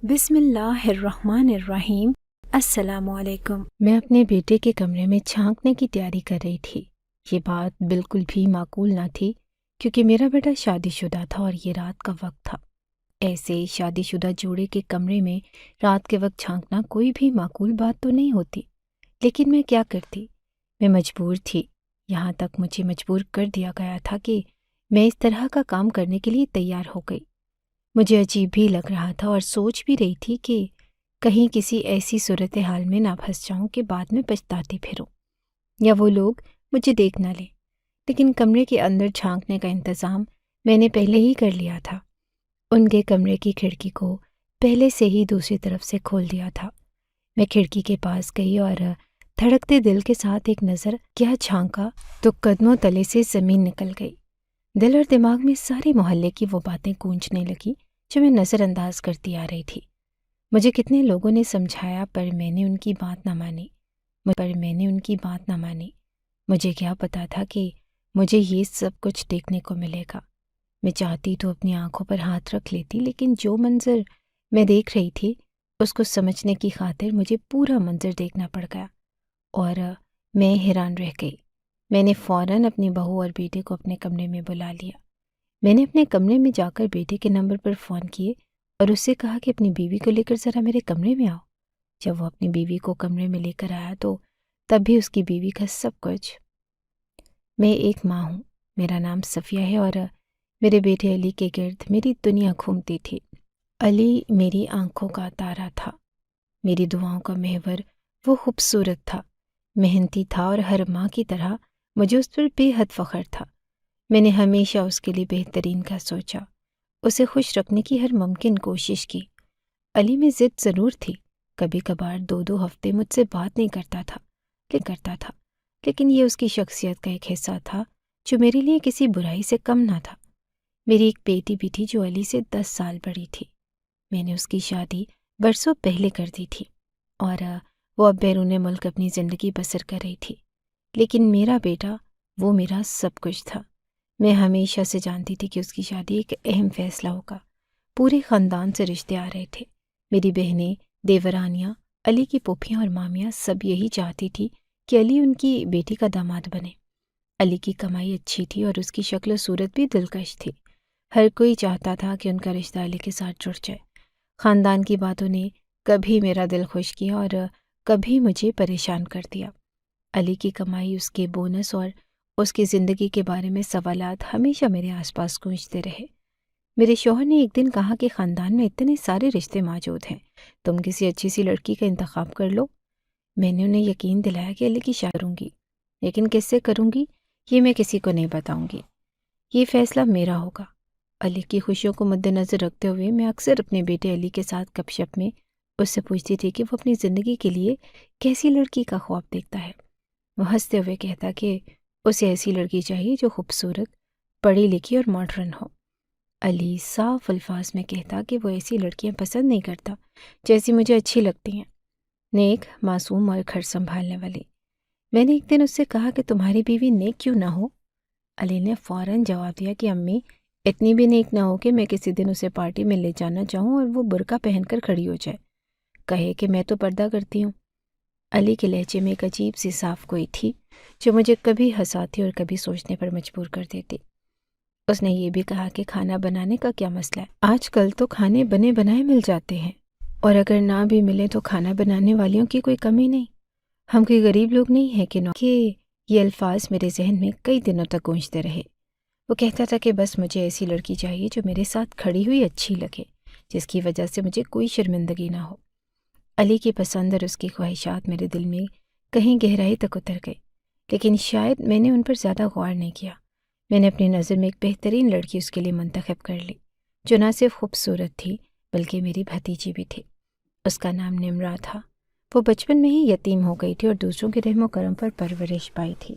بسم اللہ الرحمن الرحیم۔ السلام علیکم۔ میں اپنے بیٹے کے کمرے میں جھانکنے کی تیاری کر رہی تھی۔ یہ بات بالکل بھی معقول نہ تھی کیونکہ میرا بیٹا شادی شدہ تھا اور یہ رات کا وقت تھا۔ ایسے شادی شدہ جوڑے کے کمرے میں رات کے وقت جھانکنا کوئی بھی معقول بات تو نہیں ہوتی، لیکن میں کیا کرتی؟ میں مجبور تھی۔ یہاں تک مجھے مجبور کر دیا گیا تھا کہ میں اس طرح کا کام کرنے کے لیے تیار ہو گئی۔ مجھے عجیب بھی لگ رہا تھا اور سوچ بھی رہی تھی کہ کہیں کسی ایسی صورتحال میں نہ پھنس جاؤں کہ بعد میں پچھتاتی پھروں یا وہ لوگ مجھے دیکھ نہ لیں۔ لیکن کمرے کے اندر جھانکنے کا انتظام میں نے پہلے ہی کر لیا تھا۔ ان کے کمرے کی کھڑکی کو پہلے سے ہی دوسری طرف سے کھول دیا تھا۔ میں کھڑکی کے پاس گئی اور دھڑکتے دل کے ساتھ ایک نظر کیا جھانکا تو قدموں تلے سے زمین نکل گئی۔ دل اور دماغ میں سارے محلے کی وہ باتیں گونجنے لگی جو میں نظر انداز کرتی آ رہی تھی۔ مجھے کتنے لوگوں نے سمجھایا پر میں نے ان کی بات نہ مانی۔ مجھے کیا پتا تھا کہ مجھے یہ سب کچھ دیکھنے کو ملے گا۔ میں چاہتی تو اپنی آنکھوں پر ہاتھ رکھ لیتی، لیکن جو منظر میں دیکھ رہی تھی اس کو سمجھنے کی خاطر مجھے پورا منظر دیکھنا پڑ گیا اور میں حیران رہ گئی۔ میں نے فوراً اپنی بہو اور بیٹے کو اپنے کمرے میں بلا لیا۔ میں نے اپنے کمرے میں جا کر بیٹے کے نمبر پر فون کیے اور اس سے کہا کہ اپنی بیوی کو لے کر ذرا میرے کمرے میں آؤ۔ جب وہ اپنی بیوی کو کمرے میں لے کر آیا تو تب بھی اس کی بیوی کا سب کچھ۔ میں ایک ماں ہوں، میرا نام صفیہ ہے اور میرے بیٹے علی کے گرد میری دنیا گھومتی تھی۔ علی میری آنکھوں کا تارا تھا، میری دعاؤں کا محور۔ وہ خوبصورت تھا، محنتی تھا اور ہر ماں کی طرح مجھے اس پر بے حد فخر تھا۔ میں نے ہمیشہ اس کے لیے بہترین کا سوچا، اسے خوش رکھنے کی ہر ممکن کوشش کی۔ علی میں ضد ضرور تھی، کبھی کبھار 2 ہفتے مجھ سے بات نہیں کرتا تھا لیکن یہ اس کی شخصیت کا ایک حصہ تھا جو میرے لیے کسی برائی سے کم نہ تھا۔ میری ایک بیٹی بھی تھی جو علی سے 10 سال بڑی تھی۔ میں نے اس کی شادی برسوں پہلے کر دی تھی اور وہ اب بیرون ملک اپنی زندگی بسر کر رہی تھی، لیکن میرا بیٹا وہ میرا سب کچھ تھا۔ میں ہمیشہ سے جانتی تھی کہ اس کی شادی ایک اہم فیصلہ ہوگا۔ پورے خاندان سے رشتے آ رہے تھے، میری بہنیں، دیورانیاں، علی کی پھوپھیاں اور مامیاں سب یہی چاہتی تھی کہ علی ان کی بیٹی کا داماد بنے۔ علی کی کمائی اچھی تھی اور اس کی شکل و صورت بھی دلکش تھی۔ ہر کوئی چاہتا تھا کہ ان کا رشتہ علی کے ساتھ جڑ جائے۔ خاندان کی باتوں نے کبھی میرا دل خوش کیا اور کبھی مجھے پریشان کر دیا۔ علی کی کمائی، اس کے بونس اور اس کی زندگی کے بارے میں سوالات ہمیشہ میرے آس پاس گونجتے رہے۔ میرے شوہر نے ایک دن کہا کہ خاندان میں اتنے سارے رشتے موجود ہیں، تم کسی اچھی سی لڑکی کا انتخاب کر لو۔ میں نے انہیں یقین دلایا کہ علی کی شادی کروں گی، لیکن کس سے کروں گی یہ میں کسی کو نہیں بتاؤں گی، یہ فیصلہ میرا ہوگا۔ علی کی خوشیوں کو مد نظر رکھتے ہوئے میں اکثر اپنے بیٹے علی کے ساتھ گپ شپ میں اس سے پوچھتی تھی کہ وہ اپنی زندگی کے لیے کیسی لڑکی کا خواب دیکھتا ہے۔ وہ ہنستے ہوئے کہتا کہ اسے ایسی لڑکی چاہیے جو خوبصورت، پڑھی لکھی اور ماڈرن ہو۔ علی صاف الفاظ میں کہتا کہ وہ ایسی لڑکیاں پسند نہیں کرتا جیسی مجھے اچھی لگتی ہیں، نیک، معصوم اور گھر سنبھالنے والی۔ میں نے ایک دن اس سے کہا کہ تمہاری بیوی نیک کیوں نہ ہو؟ علی نے فوراً جواب دیا کہ امی، اتنی بھی نیک نہ ہو کہ میں کسی دن اسے پارٹی میں لے جانا چاہوں اور وہ برقع پہن کر کھڑی ہو جائے، کہے کہ میں تو پردہ کرتی ہوں۔ علی کے لہجے میں ایک عجیب سی صاف گوئی تھی جو مجھے کبھی ہنساتی اور کبھی سوچنے پر مجبور کر دیتی۔ اس نے یہ بھی کہا کہ کھانا بنانے کا کیا مسئلہ ہے، آج کل تو کھانے بنے بنائے مل جاتے ہیں، اور اگر نہ بھی ملے تو کھانا بنانے والیوں کی کوئی کمی نہیں، ہم کوئی غریب لوگ نہیں ہیں کہ یہ الفاظ میرے ذہن میں کئی دنوں تک گونجتے رہے۔ وہ کہتا تھا کہ بس مجھے ایسی لڑکی چاہیے جو میرے ساتھ کھڑی ہوئی اچھی لگے، جس کی وجہ سے مجھے کوئی شرمندگی نہ ہو۔ علی کی پسند اور اس کی خواہشات میرے دل میں کہیں گہرائی تک اتر گئی، لیکن شاید میں نے ان پر زیادہ غور نہیں کیا۔ میں نے اپنی نظر میں ایک بہترین لڑکی اس کے لیے منتخب کر لی جو نہ صرف خوبصورت تھی بلکہ میری بھتیجی بھی تھی۔ اس کا نام نمرہ تھا۔ وہ بچپن میں ہی یتیم ہو گئی تھی اور دوسروں کے رحم و کرم پر پرورش پائی تھی،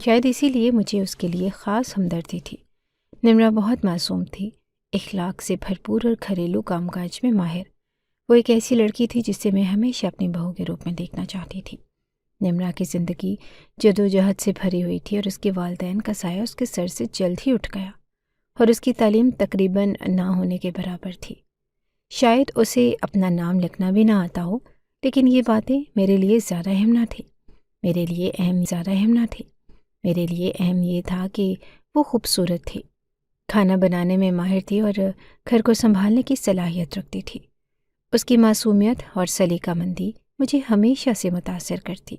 شاید اسی لیے مجھے اس کے لیے خاص ہمدردی تھی۔ نمرہ بہت معصوم تھی، اخلاق سے بھرپور اور گھریلو کام کاج میں ماہر۔ وہ ایک ایسی لڑکی تھی جسے میں ہمیشہ اپنی بہو کے روپ میں دیکھنا چاہتی تھی۔ نمرہ کی زندگی جدوجہد سے بھری ہوئی تھی اور اس کے والدین کا سایہ اس کے سر سے جلد ہی اٹھ گیا، اور اس کی تعلیم تقریباً نہ ہونے کے برابر تھی۔ شاید اسے اپنا نام لکھنا بھی نہ آتا ہو، لیکن یہ باتیں میرے لیے زیادہ اہم نہ تھی۔ میرے لیے اہم یہ تھا کہ وہ خوبصورت تھی، کھانا بنانے میں ماہر تھی اور گھر کو سنبھالنے کی صلاحیت رکھتی تھی۔ اس کی معصومیت اور سلیقہ مندی مجھے ہمیشہ سے متاثر کرتی۔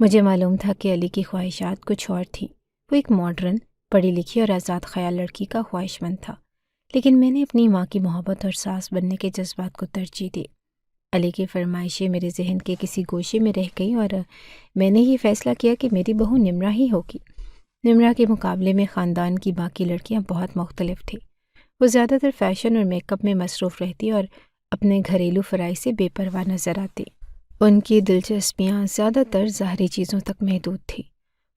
مجھے معلوم تھا کہ علی کی خواہشات کچھ اور تھیں۔ وہ ایک ماڈرن، پڑھی لکھی اور آزاد خیال لڑکی کا خواہش مند تھا، لیکن میں نے اپنی ماں کی محبت اور ساس بننے کے جذبات کو ترجیح دی۔ علی کی فرمائشیں میرے ذہن کے کسی گوشے میں رہ گئیں اور میں نے یہ فیصلہ کیا کہ میری بہو نمرہ ہی ہوگی۔ نمرہ کے مقابلے میں خاندان کی باقی لڑکیاں بہت مختلف تھیں۔ وہ زیادہ تر فیشن اور میک اپ میں مصروف رہتی اور اپنے گھریلو فرائض سے بے پرواہ نظر آتی۔ ان کی دلچسپیاں زیادہ تر ظاہری چیزوں تک محدود تھیں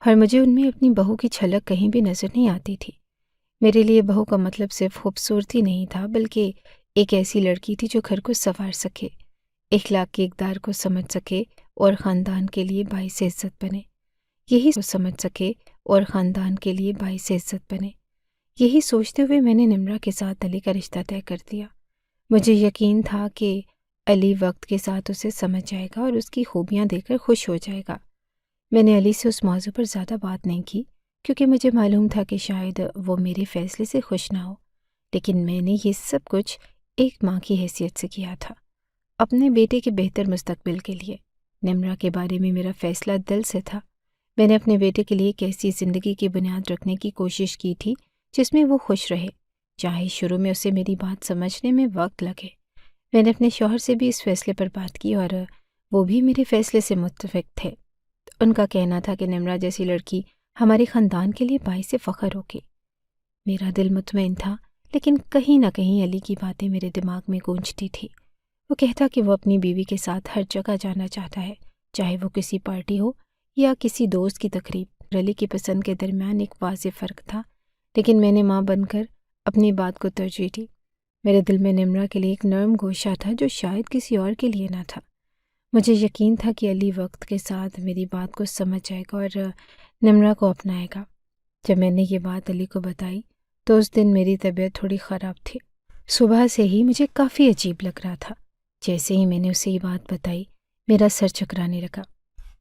اور مجھے ان میں اپنی بہو کی جھلک کہیں بھی نظر نہیں آتی تھی۔ میرے لیے بہو کا مطلب صرف خوبصورتی نہیں تھا، بلکہ ایک ایسی لڑکی تھی جو گھر کو سنوار سکے، اخلاق کی اقدار کو سمجھ سکے اور خاندان کے لیے باعث عزت بنے۔ یہی سوچتے ہوئے میں نے نمرہ کے ساتھ علی کا رشتہ طے کر دیا۔ مجھے یقین تھا کہ علی وقت کے ساتھ اسے سمجھ جائے گا اور اس کی خوبیاں دیکھ کر خوش ہو جائے گا۔ میں نے علی سے اس موضوع پر زیادہ بات نہیں کی کیونکہ مجھے معلوم تھا کہ شاید وہ میرے فیصلے سے خوش نہ ہو، لیکن میں نے یہ سب کچھ ایک ماں کی حیثیت سے کیا تھا، اپنے بیٹے کے بہتر مستقبل کے لیے۔ نمرہ کے بارے میں میرا فیصلہ دل سے تھا۔ میں نے اپنے بیٹے کے لیے ایک ایسی زندگی کی بنیاد رکھنے کی کوشش کی تھی جس میں وہ خوش رہے، چاہے شروع میں اسے میری بات سمجھنے میں وقت لگے۔ میں نے اپنے شوہر سے بھی اس فیصلے پر بات کی اور وہ بھی میرے فیصلے سے متفق تھے۔ ان کا کہنا تھا کہ نمرہ جیسی لڑکی ہمارے خاندان کے لیے باعث فخر ہوگی۔ میرا دل مطمئن تھا، لیکن کہیں نہ کہیں علی کی باتیں میرے دماغ میں گونجتی تھی۔ وہ کہتا کہ وہ اپنی بیوی کے ساتھ ہر جگہ جانا چاہتا ہے، چاہے وہ کسی پارٹی ہو یا کسی دوست کی تقریب۔ علی کی پسند کے درمیان ایک واضح فرق تھا، لیکن میں نے ماں بن کر اپنی بات کو ترجیح دی۔ میرے دل میں نمرہ کے لیے ایک نرم گوشہ تھا جو شاید کسی اور کے لیے نہ تھا۔ مجھے یقین تھا کہ علی وقت کے ساتھ میری بات کو سمجھ جائے گا اور نمرہ کو اپنائے گا۔ جب میں نے یہ بات علی کو بتائی تو اس دن میری طبیعت تھوڑی خراب تھی۔ صبح سے ہی مجھے کافی عجیب لگ رہا تھا۔ جیسے ہی میں نے اسے یہ بات بتائی، میرا سر چکرانے لگا۔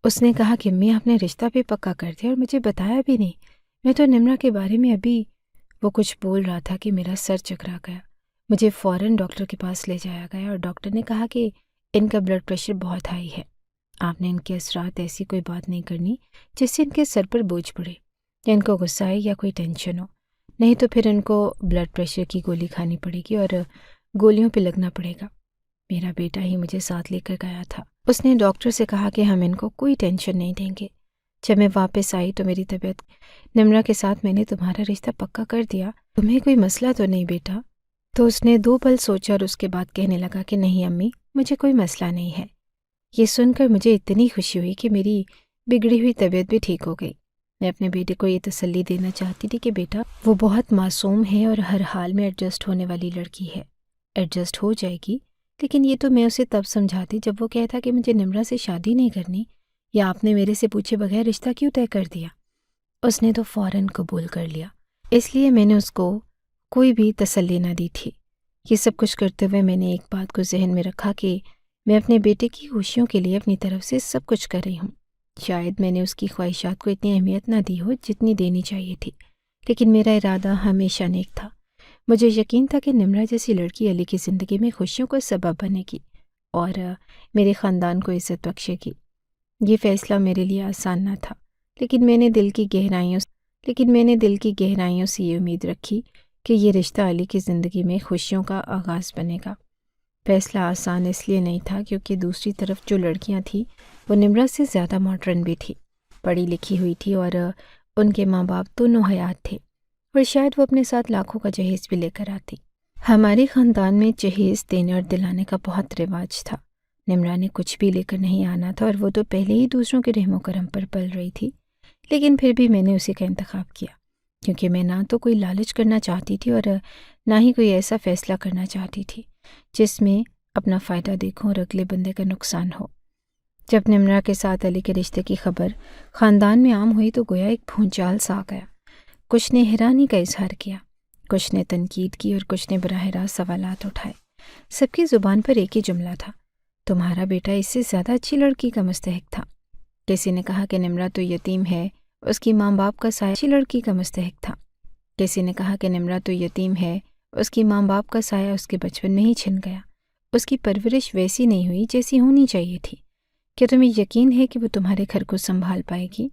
اس نے کہا کہ میں اپنے رشتہ پہ پکا کر دیا اور مجھے بتایا بھی نہیں۔ میں تو نمرہ کے بارے میں ابھی وہ کچھ بول رہا تھا کہ میرا سر چکرا گیا۔ مجھے فوراً ڈاکٹر کے پاس لے جایا گیا اور ڈاکٹر نے کہا کہ ان کا بلڈ پریشر بہت ہائی ہے۔ آپ نے ان کے اثرات ایسی کوئی بات نہیں کرنی جس سے ان کے سر پر بوجھ پڑے یا ان کو غصہ آئے یا کوئی ٹینشن ہو، نہیں تو پھر ان کو بلڈ پریشر کی گولی کھانی پڑے گی اور گولیوں پہ لگنا پڑے گا۔ میرا بیٹا ہی مجھے ساتھ لے کر گیا تھا۔ اس نے ڈاکٹر سے کہا کہ ہم ان کو کوئی ٹینشن نہیں دیں گے۔ جب میں واپس آئی تو میری طبیعت نمرہ کے ساتھ میں نے تمہارا رشتہ پکا کر دیا، تمہیں کوئی مسئلہ تو نہیں بیٹا؟ تو اس نے 2 پل سوچا اور اس کے بعد کہنے لگا کہ نہیں امی، مجھے کوئی مسئلہ نہیں ہے۔ یہ سن کر مجھے اتنی خوشی ہوئی کہ میری بگڑی ہوئی طبیعت بھی ٹھیک ہو گئی۔ میں اپنے بیٹے کو یہ تسلی دینا چاہتی تھی کہ بیٹا وہ بہت معصوم ہے اور ہر حال میں ایڈجسٹ ہونے والی لڑکی ہے، ایڈجسٹ ہو جائے گی۔ لیکن یہ تو میں اسے تب سمجھاتی جب وہ کہتا کہ مجھے نمرہ سے شادی نہیں کرنی، یا آپ نے میرے سے پوچھے بغیر رشتہ کیوں طے کر دیا؟ اس نے تو فوراً قبول کر لیا، اس لیے میں نے اس کو کوئی بھی تسلی نہ دی تھی۔ یہ سب کچھ کرتے ہوئے میں نے ایک بات کو ذہن میں رکھا کہ میں اپنے بیٹے کی خوشیوں کے لیے اپنی طرف سے سب کچھ کر رہی ہوں۔ شاید میں نے اس کی خواہشات کو اتنی اہمیت نہ دی ہو جتنی دینی چاہیے تھی، لیکن میرا ارادہ ہمیشہ نیک تھا۔ مجھے یقین تھا کہ نمرہ جیسی لڑکی علی کی زندگی میں خوشیوں کا سبب بنے گی اور میرے خاندان کو عزت بخشے گی۔ یہ فیصلہ میرے لیے آسان نہ تھا، لیکن میں نے دل کی گہرائیوں سے یہ امید رکھی کہ یہ رشتہ علی کی زندگی میں خوشیوں کا آغاز بنے گا۔ فیصلہ آسان اس لیے نہیں تھا کیونکہ دوسری طرف جو لڑکیاں تھیں وہ نمرہ سے زیادہ ماڈرن بھی تھی، پڑھی لکھی ہوئی تھی اور ان کے ماں باپ دونوں حیات تھے، اور شاید وہ اپنے ساتھ لاکھوں کا جہیز بھی لے کر آتی۔ ہمارے خاندان میں جہیز دینے اور دلانے کا بہت رواج تھا۔ نمرہ نے کچھ بھی لے کر نہیں آنا تھا اور وہ تو پہلے ہی دوسروں کے رحم و کرم پر پل رہی تھی، لیکن پھر بھی میں نے اسی کا انتخاب کیا کیونکہ میں نہ تو کوئی لالچ کرنا چاہتی تھی اور نہ ہی کوئی ایسا فیصلہ کرنا چاہتی تھی جس میں اپنا فائدہ دیکھوں اور اگلے بندے کا نقصان ہو۔ جب نمرہ کے ساتھ علی کے رشتے کی خبر خاندان میں عام ہوئی تو گویا ایک بھونچال سا آ گیا۔ کچھ نے حیرانی کا اظہار کیا، کچھ نے تنقید کی اور کچھ نے براہ راست سوالات اٹھائے۔ سب کی زبان پر ایک ہی جملہ تھا، تمہارا بیٹا اس سے زیادہ اچھی لڑکی کا مستحق تھا۔ کسی نے کہا کہ نمرہ تو یتیم ہے، اس کی ماں باپ کا سایہ اچھی لڑکی کا مستحق تھا۔ کسی نے کہا کہ نمرہ تو یتیم ہے، اس کی ماں باپ کا سایہ اس کے بچپن میں ہی چھن گیا، اس کی پرورش ویسی نہیں ہوئی جیسی ہونی چاہیے تھی۔ کیا تمہیں یقین ہے کہ وہ تمہارے گھر کو سنبھال پائے گی؟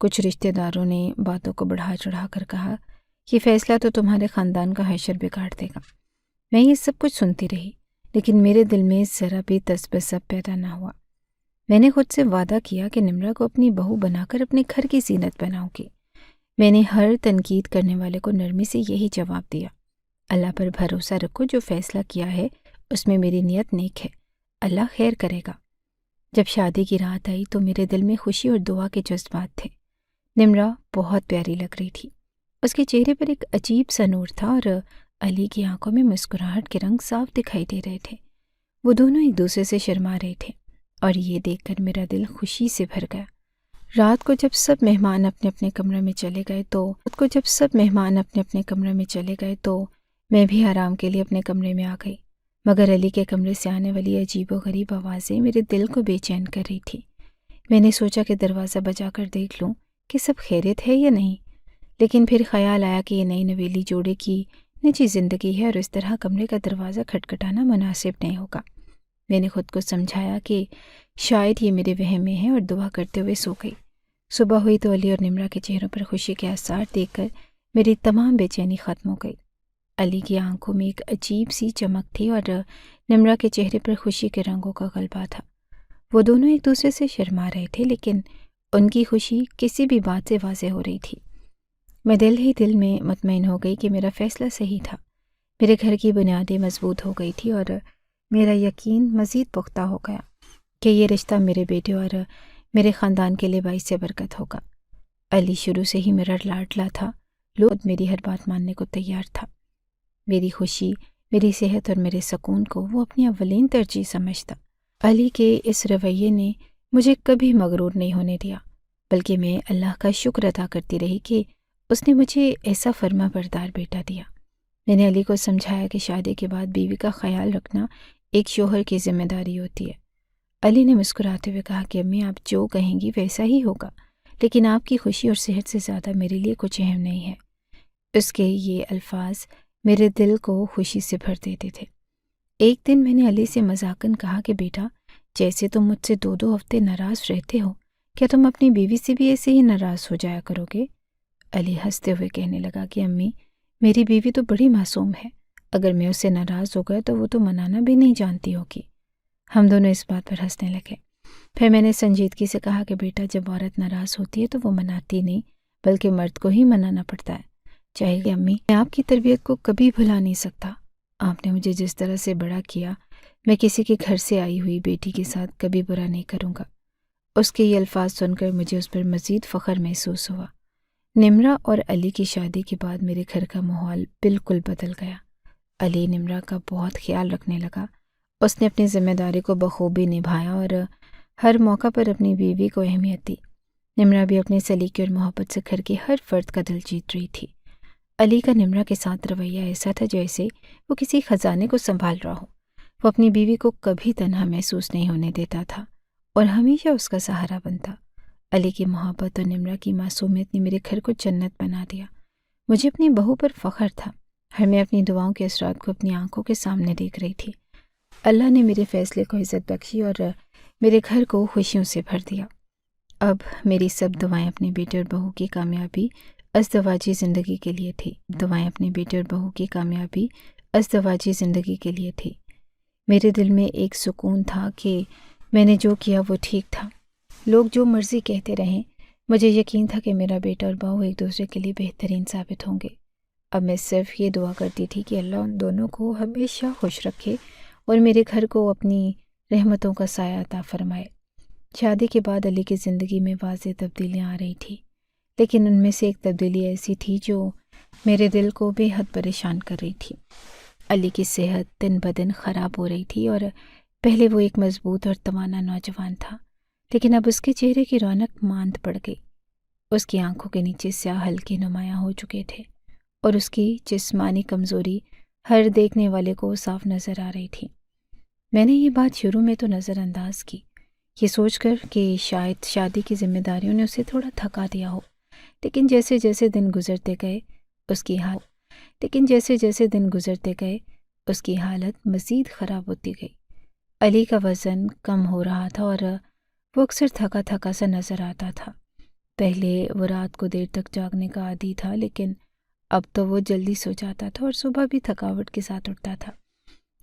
کچھ رشتہ داروں نے باتوں کو بڑھا چڑھا کر کہا، یہ فیصلہ تو تمہارے خاندان کا حشر بگاڑ دے گا۔ میں یہ سب کچھ سنتی رہی، لیکن میرے دل میں ذرا بھی تذبذب پیدا نہ ہوا۔ میں نے خود سے وعدہ کیا کہ نمرہ کو اپنی بہو بنا کر اپنے گھر کی زینت بناؤں گی۔ میں نے ہر تنقید کرنے والے کو نرمی سے یہی جواب دیا، اللہ پر بھروسہ رکھو، جو فیصلہ کیا ہے اس میں میری نیت نیک ہے، اللہ خیر کرے گا۔ جب شادی کی رات آئی تو میرے دل میں خوشی اور دعا کے جذبات تھے۔ نمرہ بہت پیاری لگ رہی تھی، اس کے چہرے پر ایک عجیب سا نور تھا اور علی کی آنکھوں میں مسکراہٹ کے رنگ صاف دکھائی دے رہے تھے۔ وہ دونوں ایک دوسرے سے شرما رہے تھے اور یہ دیکھ کر میرا دل خوشی سے بھر گیا۔ رات کو جب سب مہمان اپنے اپنے کمرے میں چلے گئے تو میں بھی آرام کے لیے اپنے کمرے میں آ گئی، مگر علی کے کمرے سے آنے والی عجیب و غریب آوازیں میرے دل کو بے چین کر رہی تھی۔ میں نے سوچا کہ دروازہ بجا کر دیکھ لوں کہ سب خیریت ہے یا نہیں، لیکن پھر خیال آیا کہ یہ نئی نویلی جوڑے کی نجی زندگی ہے اور اس طرح کمرے کا دروازہ کھٹکھٹانا مناسب نہیں ہوگا۔ میں نے خود کو سمجھایا کہ شاید یہ میرے وہم میں ہے اور دعا کرتے ہوئے سو گئی۔ صبح ہوئی تو علی اور نمرہ کے چہروں پر خوشی کے آثار دیکھ کر میری تمام بے چینی ختم ہو گئی۔ علی کی آنکھوں میں ایک عجیب سی چمک تھی اور نمرہ کے چہرے پر خوشی کے رنگوں کا غلبہ تھا۔ وہ دونوں ایک دوسرے سے شرما رہے تھے، لیکن ان کی خوشی کسی بھی بات سے واضح ہو رہی تھی۔ میں دل ہی دل میں مطمئن ہو گئی کہ میرا فیصلہ صحیح تھا۔ میرے گھر کی بنیادیں مضبوط ہو گئی تھی اور میرا یقین مزید پختہ ہو گیا کہ یہ رشتہ میرے بیٹے اور میرے خاندان کے لیے باعث برکت ہوگا۔ علی شروع سے ہی میرا لاڈلا تھا، لوگ میری ہر بات ماننے کو تیار تھا۔ میری خوشی، میری صحت اور میرے سکون کو وہ اپنی اولین ترجیح سمجھتا۔ علی کے اس رویے نے مجھے کبھی مغرور نہیں ہونے دیا، بلکہ میں اللہ کا شکر ادا کرتی رہی کہ اس نے مجھے ایسا فرما بردار بیٹا دیا۔ میں نے علی کو سمجھایا کہ شادی کے بعد بیوی کا خیال رکھنا ایک شوہر کی ذمہ داری ہوتی ہے۔ علی نے مسکراتے ہوئے کہا کہ امی، آپ جو کہیں گی ویسا ہی ہوگا، لیکن آپ کی خوشی اور صحت سے زیادہ میرے لیے کچھ اہم نہیں ہے۔ اس کے یہ الفاظ میرے دل کو خوشی سے بھر دیتے تھے۔ ایک دن میں نے علی سے مذاقاً کہا کہ بیٹا، جیسے تم مجھ سے 2 ہفتے ناراض رہتے ہو، کیا تم اپنی بیوی سے بھی ایسے ہی ناراض ہو جایا کرو گے؟ علی ہنستے ہوئے کہنے لگا کہ امی، میری بیوی تو بڑی معصوم ہے، اگر میں اس سے ناراض ہو گیا تو وہ تو منانا بھی نہیں جانتی ہوگی۔ ہم دونوں اس بات پر ہنسنے لگے۔ پھر میں نے سنجیدگی سے کہا کہ بیٹا، جب عورت ناراض ہوتی ہے تو وہ مناتی نہیں بلکہ مرد کو ہی منانا پڑتا ہے۔ چاہے کہ امی، میں آپ کی تربیت کو کبھی بھلا نہیں سکتا۔ آپ نے مجھے جس طرح سے بڑا کیا، میں کسی کے گھر سے آئی ہوئی بیٹی کے ساتھ کبھی برا نہیں کروں گا۔ اس کے یہ الفاظ سن کر مجھے اس پر مزید فخر محسوس ہوا۔ نمرہ اور علی کی شادی کے بعد میرے گھر کا ماحول بالکل بدل گیا۔ علی نمرہ کا بہت خیال رکھنے لگا۔ اس نے اپنی ذمہ داری کو بخوبی نبھایا اور ہر موقع پر اپنی بیوی کو اہمیت دی۔ نمرہ بھی اپنے سلیقے اور محبت سے گھر کے ہر فرد کا دل جیت رہی تھی۔ علی کا نمرہ کے ساتھ رویہ ایسا تھا جیسے وہ کسی خزانے کو سنبھال رہا ہو۔ وہ اپنی بیوی کو کبھی تنہا محسوس نہیں ہونے دیتا تھا اور ہمیشہ اس کا سہارا بنتا۔ علی کی محبت اور نمرہ کی معصومیت نے میرے گھر کو جنت بنا دیا۔ مجھے اپنی بہو پر فخر تھا، ہر میں اپنی دعاؤں کے اثرات کو اپنی آنکھوں کے سامنے دیکھ رہی تھی۔ اللہ نے میرے فیصلے کو عزت بخشی اور میرے گھر کو خوشیوں سے بھر دیا۔ اب میری سب دعائیں اپنے بیٹے اور بہو کی کامیابی ازدواجی زندگی کے لیے تھی۔ میرے دل میں ایک سکون تھا کہ میں نے جو کیا وہ ٹھیک تھا۔ لوگ جو مرضی کہتے رہیں، مجھے یقین تھا کہ میرا بیٹا اور بہو ایک دوسرے کے لیے بہترین ثابت ہوں گے۔ اب میں صرف یہ دعا کرتی تھی کہ اللہ ان دونوں کو ہمیشہ خوش رکھے اور میرے گھر کو اپنی رحمتوں کا سایہ عطا فرمائے۔ شادی کے بعد علی کی زندگی میں واضح تبدیلیاں آ رہی تھیں، لیکن ان میں سے ایک تبدیلی ایسی تھی جو میرے دل کو بے حد پریشان کر رہی تھی۔ علی کی صحت دن بدن خراب ہو رہی تھی اور پہلے وہ ایک مضبوط اور توانا نوجوان تھا، لیکن اب اس کے چہرے کی رونق ماند پڑ گئی۔ اس کی آنکھوں کے نیچے سیاہ حلقے نمایاں ہو چکے تھے اور اس کی جسمانی کمزوری ہر دیکھنے والے کو صاف نظر آ رہی تھی۔ میں نے یہ بات شروع میں تو نظر انداز کی، یہ سوچ کر کہ شاید شادی کی ذمہ داریوں نے اسے تھوڑا تھکا دیا ہو، لیکن جیسے جیسے دن گزرتے گئے اس کی حالت مزید خراب ہوتی گئی۔ علی کا وزن کم ہو رہا تھا اور وہ اکثر تھکا تھکا سا نظر آتا تھا۔ پہلے وہ رات کو دیر تک جاگنے کا عادی تھا، لیکن اب تو وہ جلدی سو جاتا تھا اور صبح بھی تھکاوٹ کے ساتھ اٹھتا تھا۔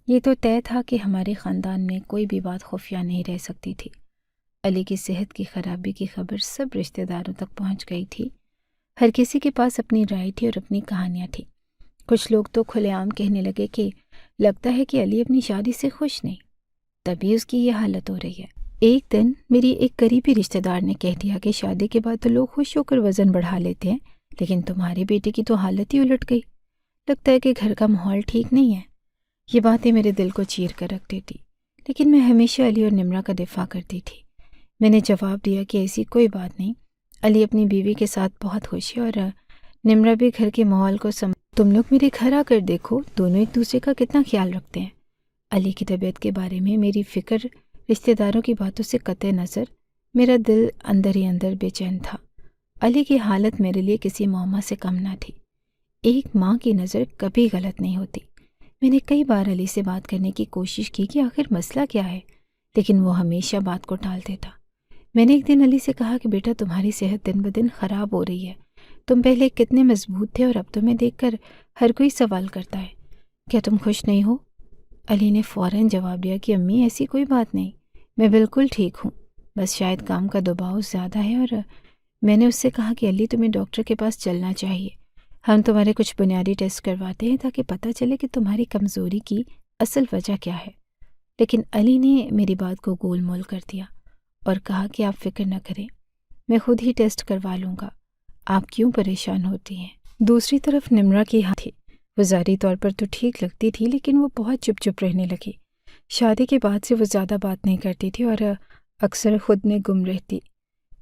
یہ تو طے تھا کہ ہمارے خاندان میں کوئی بھی بات خفیہ نہیں رہ سکتی تھی۔ علی کی صحت کی خرابی کی خبر سب رشتہ داروں تک پہنچ گئی تھی۔ ہر کسی کے پاس اپنی رائے تھی اور اپنی کہانیاں تھیں۔ کچھ لوگ تو کھلے عام کہنے لگے کہ لگتا ہے کہ علی اپنی شادی سے خوش نہیں، تبھی اس کی یہ حالت ہو رہی ہے۔ ایک دن میری ایک قریبی رشتہ دار نے کہہ دیا کہ شادی کے بعد تو لوگ خوش ہو کر وزن بڑھا لیتے ہیں، لیکن تمہارے بیٹے کی تو حالت ہی الٹ گئی، لگتا ہے کہ گھر کا ماحول ٹھیک نہیں ہے۔ یہ باتیں میرے دل کو چیر کر رکھ دیتی، لیکن میں ہمیشہ علی اور نمرہ کا دفاع کرتی تھی۔ میں نے جواب دیا کہ ایسی کوئی بات نہیں، علی اپنی بیوی کے ساتھ بہت خوش ہے اور نمرہ بھی گھر کے ماحول کو تم لوگ میرے گھر آ کر دیکھو، دونوں ایک دوسرے کا کتنا خیال رکھتے ہیں۔ علی کی طبیعت کے بارے میں میری فکر رشتہ داروں کی باتوں سے قطع نظر، میرا دل اندر ہی اندر بے چین تھا۔ علی کی حالت میرے لیے کسی معمہ سے کم نہ تھی۔ ایک ماں کی نظر کبھی غلط نہیں ہوتی۔ میں نے کئی بار علی سے بات کرنے کی کوشش کی کہ آخر مسئلہ کیا ہے، لیکن وہ ہمیشہ بات کو ٹال دیتا۔ میں نے ایک دن علی سے کہا کہ بیٹا، تمہاری صحت دن بدن خراب ہو رہی ہے، تم پہلے کتنے مضبوط تھے اور اب تمہیں دیکھ کر ہر کوئی سوال کرتا ہے، کیا تم خوش نہیں ہو؟ علی نے فوراً جواب دیا کہ امی ایسی کوئی بات نہیں، میں بالکل ٹھیک ہوں، بس شاید کام کا دباؤ زیادہ ہے۔ اور میں نے اس سے کہا کہ علی تمہیں ڈاکٹر کے پاس چلنا چاہیے، ہم تمہارے کچھ بنیادی ٹیسٹ کرواتے ہیں تاکہ پتہ چلے کہ تمہاری کمزوری کی اصل وجہ کیا ہے۔ لیکن علی نے میری بات کو گول مول کر دیا اور کہا کہ آپ فکر نہ کریں، میں خود ہی ٹیسٹ کروا لوں گا، آپ کیوں پریشان ہوتی ہیں؟ دوسری طرف نمرہ کی تھی، وہ ظاہری طور پر تو ٹھیک لگتی تھی، لیکن وہ بہت چپ چپ رہنے لگی۔ شادی کے بعد سے وہ زیادہ بات نہیں کرتی تھی اور اکثر خود میں گم رہتی۔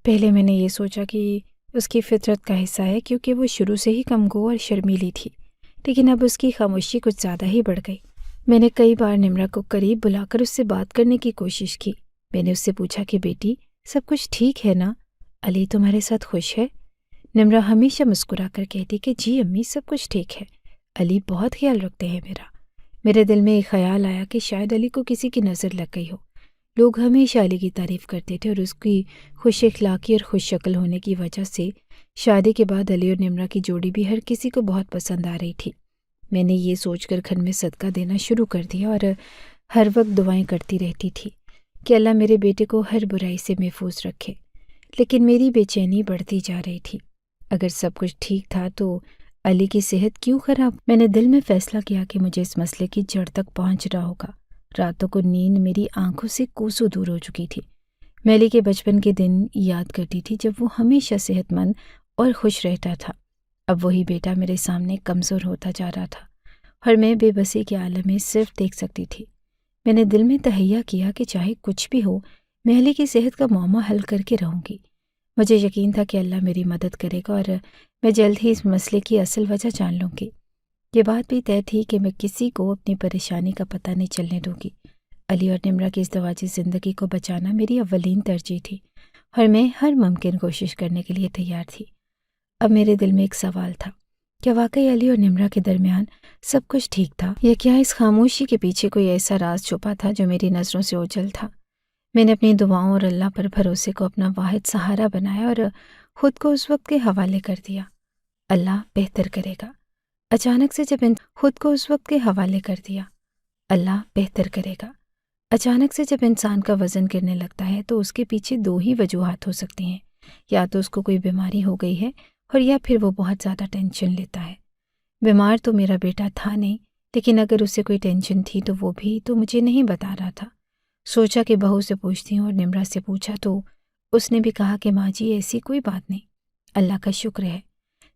پہلے میں نے یہ سوچا کہ اس کی فطرت کا حصہ ہے، کیونکہ وہ شروع سے ہی کم گو اور شرمیلی تھی، لیکن اب اس کی خاموشی کچھ زیادہ ہی بڑھ گئی۔ میں نے کئی بار نمرہ کو قریب بلا کر اس سے بات کرنے کی کوشش کی۔ میں نے اس سے پوچھا کہ بیٹی، سب کچھ ٹھیک ہے نا؟ علی تمہارے ساتھ خوش ہے؟ نمرہ ہمیشہ مسکرا کر کہتی کہ جی امی، سب کچھ ٹھیک ہے، علی بہت خیال رکھتے ہیں میرا۔ میرے دل میں ایک خیال آیا کہ شاید علی کو کسی کی نظر لگ گئی ہو۔ لوگ ہمیشہ علی کی تعریف کرتے تھے اور اس کی خوش اخلاقی اور خوش شکل ہونے کی وجہ سے شادی کے بعد علی اور نمرہ کی جوڑی بھی ہر کسی کو بہت پسند آ رہی تھی۔ میں نے یہ سوچ کر گھر میں صدقہ دینا شروع کر دیا اور ہر وقت دعائیں کرتی رہتی تھی کہ اللہ میرے بیٹے کو ہر برائی سے محفوظ رکھے۔ لیکن میری بے چینی بڑھتی جا رہی تھی۔ اگر سب کچھ ٹھیک تھا تو علی کی صحت کیوں خراب؟ میں نے دل میں فیصلہ کیا کہ مجھے اس مسئلے کی جڑ تک پہنچنا ہوگا۔ راتوں کو نیند میری آنکھوں سے کوسوں دور ہو چکی تھی۔ میں علی کے بچپن کے دن یاد کرتی تھی جب وہ ہمیشہ صحت مند اور خوش رہتا تھا۔ اب وہی بیٹا میرے سامنے کمزور ہوتا جا رہا تھا اور میں بے بسی کے عالم میں صرف دیکھ سکتی تھی۔ میں نے دل میں تہیہ کیا کہ چاہے کچھ بھی ہو، میں علی کی صحت کا معمہ حل کر کے رہوں گی۔ مجھے یقین تھا کہ اللہ میری مدد کرے گا اور میں جلد ہی اس مسئلے کی اصل وجہ جان لوں گی۔ یہ بات بھی طے تھی کہ میں کسی کو اپنی پریشانی کا پتہ نہیں چلنے دوں گی۔ علی اور نمرہ کی ازدواجی زندگی کو بچانا میری اولین ترجیح تھی اور میں ہر ممکن کوشش کرنے کے لیے تیار تھی۔ اب میرے دل میں ایک سوال تھا، کیا واقعی علی اور نمرہ کے درمیان سب کچھ ٹھیک تھا، یا کیا اس خاموشی کے پیچھے کوئی ایسا راز چھپا تھا جو میری نظروں سے اوجھل تھا؟ میں نے اپنی دعاؤں اور اللہ پر بھروسے کو اپنا واحد سہارا بنایا اور خود کو اس وقت کے حوالے کر دیا۔ اللہ بہتر کرے گا۔ اچانک سے جب انسان کا وزن گرنے لگتا ہے تو اس کے پیچھے دو ہی وجوہات ہو سکتی ہیں، یا تو اس کو کوئی بیماری ہو گئی ہے اور یا پھر وہ بہت زیادہ ٹینشن لیتا ہے۔ بیمار تو میرا بیٹا تھا نہیں، لیکن اگر اسے کوئی ٹینشن تھی تو وہ بھی تو مجھے نہیں بتا رہا تھا۔ سوچا کہ بہو سے پوچھتی ہوں اور نمرہ سے پوچھا تو اس نے بھی کہا کہ ماں جی ایسی کوئی بات نہیں، اللہ کا شکر ہے۔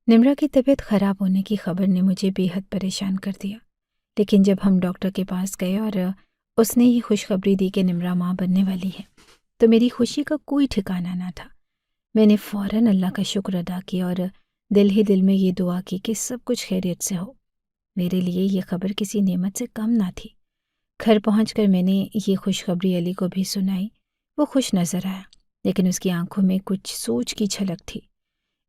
نمرہ کی طبیعت خراب ہونے کی خبر نے مجھے بے حد پریشان کر دیا، لیکن جب ہم ڈاکٹر کے پاس گئے اور اس نے یہ خوشخبری دی کہ نمرہ ماں بننے والی ہے تو میری خوشی کا کوئی ٹھکانہ نہ تھا۔ میں نے فوراً اللہ کا شکر ادا کیا اور دل ہی دل میں یہ دعا کی کہ سب کچھ خیریت سے ہو۔ میرے لیے یہ خبر کسی نعمت سے کم نہ تھی۔ گھر پہنچ کر میں نے یہ خوشخبری علی کو بھی سنائی۔ وہ خوش نظر آیا، لیکن اس کی آنکھوں میں کچھ سوچ کی جھلک تھی۔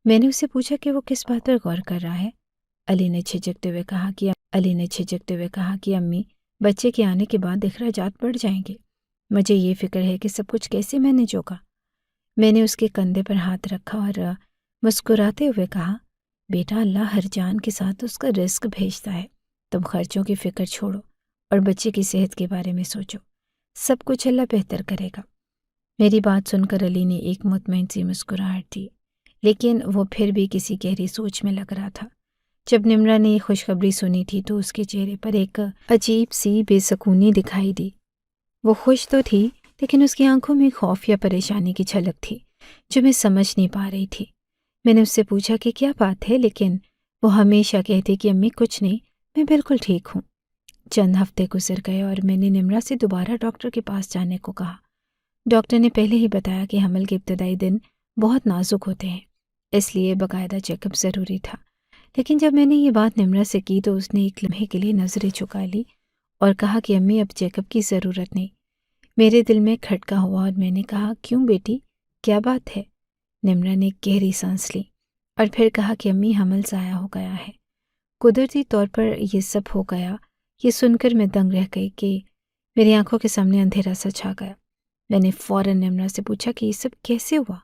میں نے اسے پوچھا کہ وہ کس بات پر غور کر رہا ہے۔ علی نے جھجکتے ہوئے کہا کہ امی، بچے کے آنے کے بعد اخراجات بڑھ جائیں گے۔ مجھے یہ فکر ہے کہ سب کچھ کیسے مینیج ہوگا۔ میں نے اس کے کندھے پر ہاتھ رکھا اور مسکراتے ہوئے کہا، بیٹا، اللہ ہر جان کے ساتھ اس کا رزق بھیجتا ہے۔ تم خرچوں کی فکر چھوڑو اور بچے کی صحت کے بارے میں سوچو۔ سب کچھ اللہ بہتر کرے گا۔ میری بات سن کر علی نے ایک مطمئن سی مسکراہٹ دی، لیکن وہ پھر بھی کسی گہری سوچ میں لگ رہا تھا۔ جب نمرا نے یہ خوشخبری سنی تھی تو اس کے چہرے پر ایک عجیب سی بے سکونی دکھائی دی۔ وہ خوش تو تھی، لیکن اس کی آنکھوں میں خوف یا پریشانی کی جھلک تھی جو میں سمجھ نہیں پا رہی تھی۔ میں نے اس سے پوچھا کہ کیا بات ہے، لیکن وہ ہمیشہ کہتی کہ امی کچھ نہیں، میں بالکل ٹھیک ہوں۔ چند ہفتے گزر گئے اور میں نے نمرا سے دوبارہ ڈاکٹر کے پاس جانے کو کہا۔ ڈاکٹر نے پہلے ہی بتایا کہ حمل کے ابتدائی دن بہت نازک ہوتے ہیں، اس لیے باقاعدہ چیک اپ ضروری تھا۔ لیکن جب میں نے یہ بات نمرا سے کی تو اس نے ایک لمحے کے لیے نظریں جھکا لی اور کہا کہ امی اب چیک اپ کی ضرورت نہیں۔ میرے دل میں کھٹکا ہوا اور میں نے کہا، کیوں بیٹی، کیا بات ہے؟ نمرا نے گہری سانس لی اور پھر کہا کہ امی حمل ضائع ہو گیا ہے۔ قدرتی طور پر یہ سب ہو گیا، یہ سن کر میں دنگ رہ گئی کہ میری آنکھوں کے سامنے اندھیرا سا چھا گیا۔ میں نے فوراً نمرا سے پوچھا کہ یہ سب کیسے ہوا